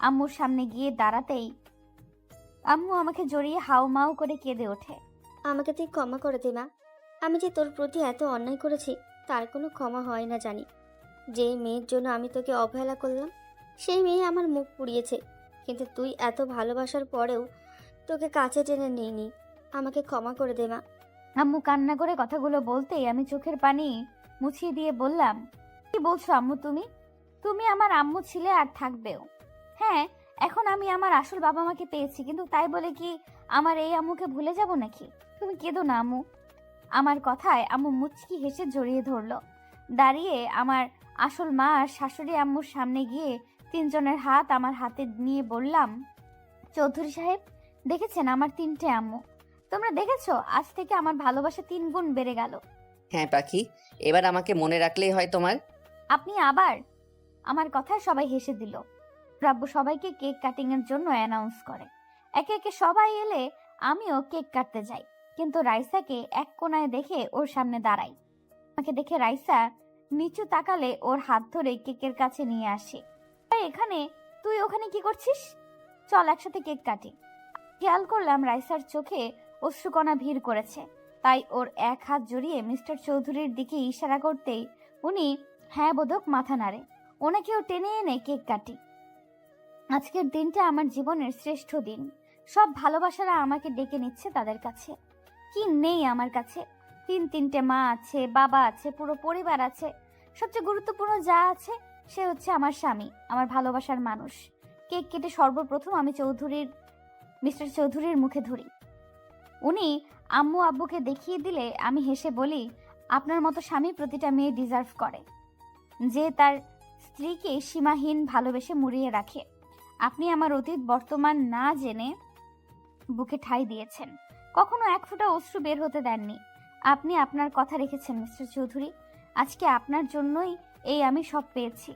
আম্মুর সামনে গিয়ে দাঁড়াতেই আম্মু আমাকে জড়িয়ে হাউমাউ করে কেঁদে ওঠে। আমাকে তুই ক্ষমা করে দে মা। আমি যে তোর প্রতি এত অন্যায় করেছি, তার কোনো ক্ষমা হয় না জানি। যে মেয়ের জন্য আমি তোকে অবহেলা করলাম, সেই মেয়ে আমার মুখ পুড়িয়েছে। কিন্তু তুই এত ভালোবাসার পরেও তোকে কাছে টেনে নিইনি। আমাকে ক্ষমা করে দে মা। আম্মু কান্না করে কথাগুলো বলতেই আমি চোখের পানি মুছিয়ে দিয়ে বললাম, কি বলছো আম্মু? তুমি আমার আম্মু ছিলে আর থাকবেও। হ্যাঁ, এখন আমি আমার আসল বাবা মাকে পেয়েছি, কিন্তু তাই বলে কি আমার এই আম্মুকে ভুলে যাব নাকি? তুমি কেঁদো না আম্মু। আমার কথায় আম্মু মুচকি হেসে জড়িয়ে ধরলো। দাঁড়িয়ে আমার আসল মা আর শাশুড়ি আম্মুর সামনে গিয়ে তিনজনের হাত আমার হাতে নিয়ে বললাম, চৌধুরী সাহেব, দেখেছেন আমার 3টে আম্মু? তোমরা দেখেছো, আজ থেকে আমার ভালোবাসা 3 গুণ বেড়ে গেল। হ্যাঁ পাখি, এবার আমাকে মনে রাখলেই হয় তোমার। আপনি আবার? আমার কথায় সবাই হেসে দিল। রাব্বু সবাইকে কেক কাটিং এর জন্য অ্যানাউন্স করে। একে একে সবাই এলে আমিও কেক কাটতে যাই, কিন্তু রাইসাকে এক কোণায় দেখে ওর সামনে দাঁড়াই। আমাকে দেখে রাইসা নিচু তাকালে ওর হাত ধরে কেকের কাছে নিয়ে আসি। এখানে, তুই ওখানে কি করছিস? চল একসাথে কেক কাটি। খেয়াল করলাম রাইসার চোখে অশ্রুকণা ভিড় করেছে, তাই ওর এক হাত জড়িয়ে মিস্টার চৌধুরীর দিকে ইশারা করতেই উনি হ্যাঁ বোধক মাথা নাড়ে। ওনাকেও টেনে এনে কেক কাটি। আজকের দিনটা আমার জীবনের শ্রেষ্ঠ দিন। সব ভালোবাসারা আমাকে ডেকে নিচ্ছে তাদের কাছে। কি নেই আমার কাছে? 3টে মা আছে, বাবা আছে, পুরো পরিবার আছে। সবচেয়ে গুরুত্বপূর্ণ যা আছে সে হচ্ছে আমার স্বামী, আমার ভালোবাসার মানুষ। কেক কেটে সর্বপ্রথম আমি মিস্টার চৌধুরীর মুখে ধরি। উনি আম্মু আব্বুকে দেখিয়ে দিলে আমি হেসে বলি, আপনার মতো স্বামী প্রতিটা মেয়ে ডিজার্ভ করে, যে তার স্ত্রীকে সীমাহীন ভালোবেসে মুড়িয়ে রাখে। আপনি আমার অতীত বর্তমান না জেনে বুকে ঠাঁই দিয়েছেন, কখনো এক ফোঁটা অশ্রু বের হতে দেননি। আপনি আপনার কথা রেখেছেন মিস্টার চৌধুরী। আজকে আপনার জন্যই এই আমি সব পেয়েছি।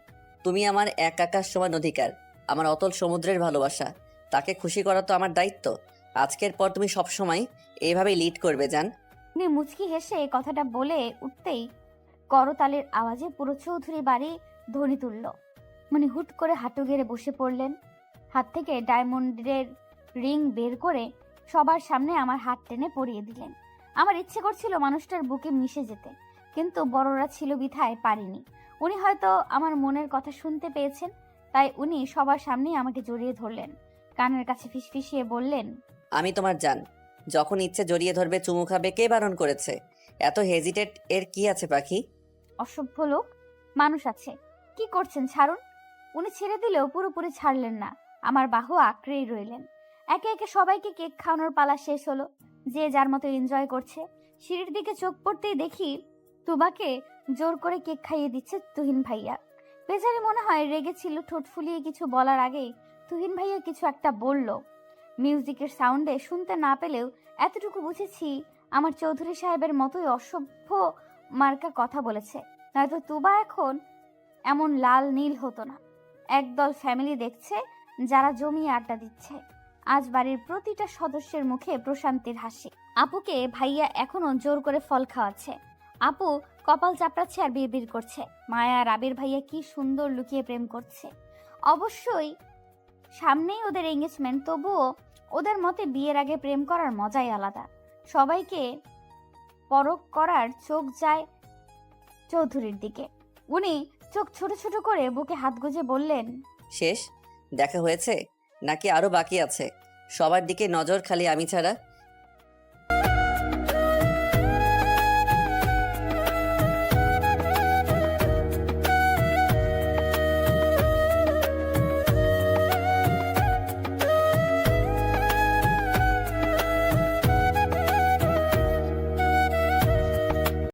তুমি আমার এক আকাশ সমান অধিকার, আমার অতল সমুদ্রের ভালোবাসা। তাকে খুশি করা তো আমার দায়িত্ব। আজকের পর তুমি সবসময় এইভাবেই লিড করবে জান। উনি মুচকি হেসে কথাটা বলে উঠতেই করতালের আওয়াজে পুরো চৌধুরী বাড়ি ধ্বনি তুলল। উনি হুট করে হাঁটু গেড়ে বসে পড়লেন। হাত থেকে ডায়মন্ডের রিং বের করে সবার সামনে আমার হাত টেনে পরিয়ে দিলেন। আমার ইচ্ছে করছিল মানুষটার বুকে মিশে যেতে, কিন্তু বড়রা ছিল বিধায় পারিনি। উনি হয়তো আমার মনের কথা শুনতে পেয়েছেন, তাই উনি সবার সামনেই আমাকে জড়িয়ে ধরলেন। কানের কাছে ফিসফিসিয়ে বললেন, আমি তোমার জান, যখন ইচ্ছে জড়িয়ে ধরবে, চুমু খাবে, কে বারণ করেছে? এত হেজিটেট এর কি আছে পাখি? অসভ্য লোক, মানুষ আছে, কি করছেন ছাড়ুন। উনি ছেড়ে দিলেও পুরোপুরি ছাড়লেন না, আমার বাহু আঁকড়েই রইলেন। একে একে সবাইকে কেক খাওয়ানোর পালা শেষ হলো, যে যার মতো এনজয় করছে। সিঁড়ির দিকে চোখ পড়তেই দেখি তুবাকে জোর করে কেক খাইয়ে দিচ্ছে তুহিন ভাইয়া। বেচারি মনে হয় রেগেছিল, ঠোঁট ফুলিয়ে কিছু বলার আগেই তুহিন ভাইয়া কিছু একটা বলল। মিউজিকের সাউন্ডে শুনতে না পেলেও এতটুকু বুঝেছি আমার চৌধুরী সাহেবের মতোই অসভ্য মার্কা কথা বলেছে, নয়তো তুবা এখন এমন লাল নীল হতো না। একদল ফ্যামিলি দেখছে যারা জমিয়ে আড্ডা দিচ্ছে। আজ বাড়ির প্রতিটা সদস্যের মুখে প্রশান্তির হাসি। আপুকে ভাইয়া এখনো জোর করে ফল খাওয়াচ্ছে। আপু কপাল চাপড়াচ্ছে আর বিড়বিড় করছে। মায়া আর আবির ভাইয়া কি সুন্দর লুকিয়ে প্রেম করছে। অবশ্যই সামনেই ওদের এঙ্গেজমেন্ট, তবুও ওদের মতে বিয়ের আগে প্রেম করার মজাই আলাদা। সবাইকে পরখ করার চোখ যায় চৌধুরীর দিকে। উনি চোখ ছোট ছোট করে বুকে হাত গুজে বললেন, শেষ দেখা হয়েছে নাকি আরো বাকি আছে? সবার দিকে নজর খালি আমি ছাড়া।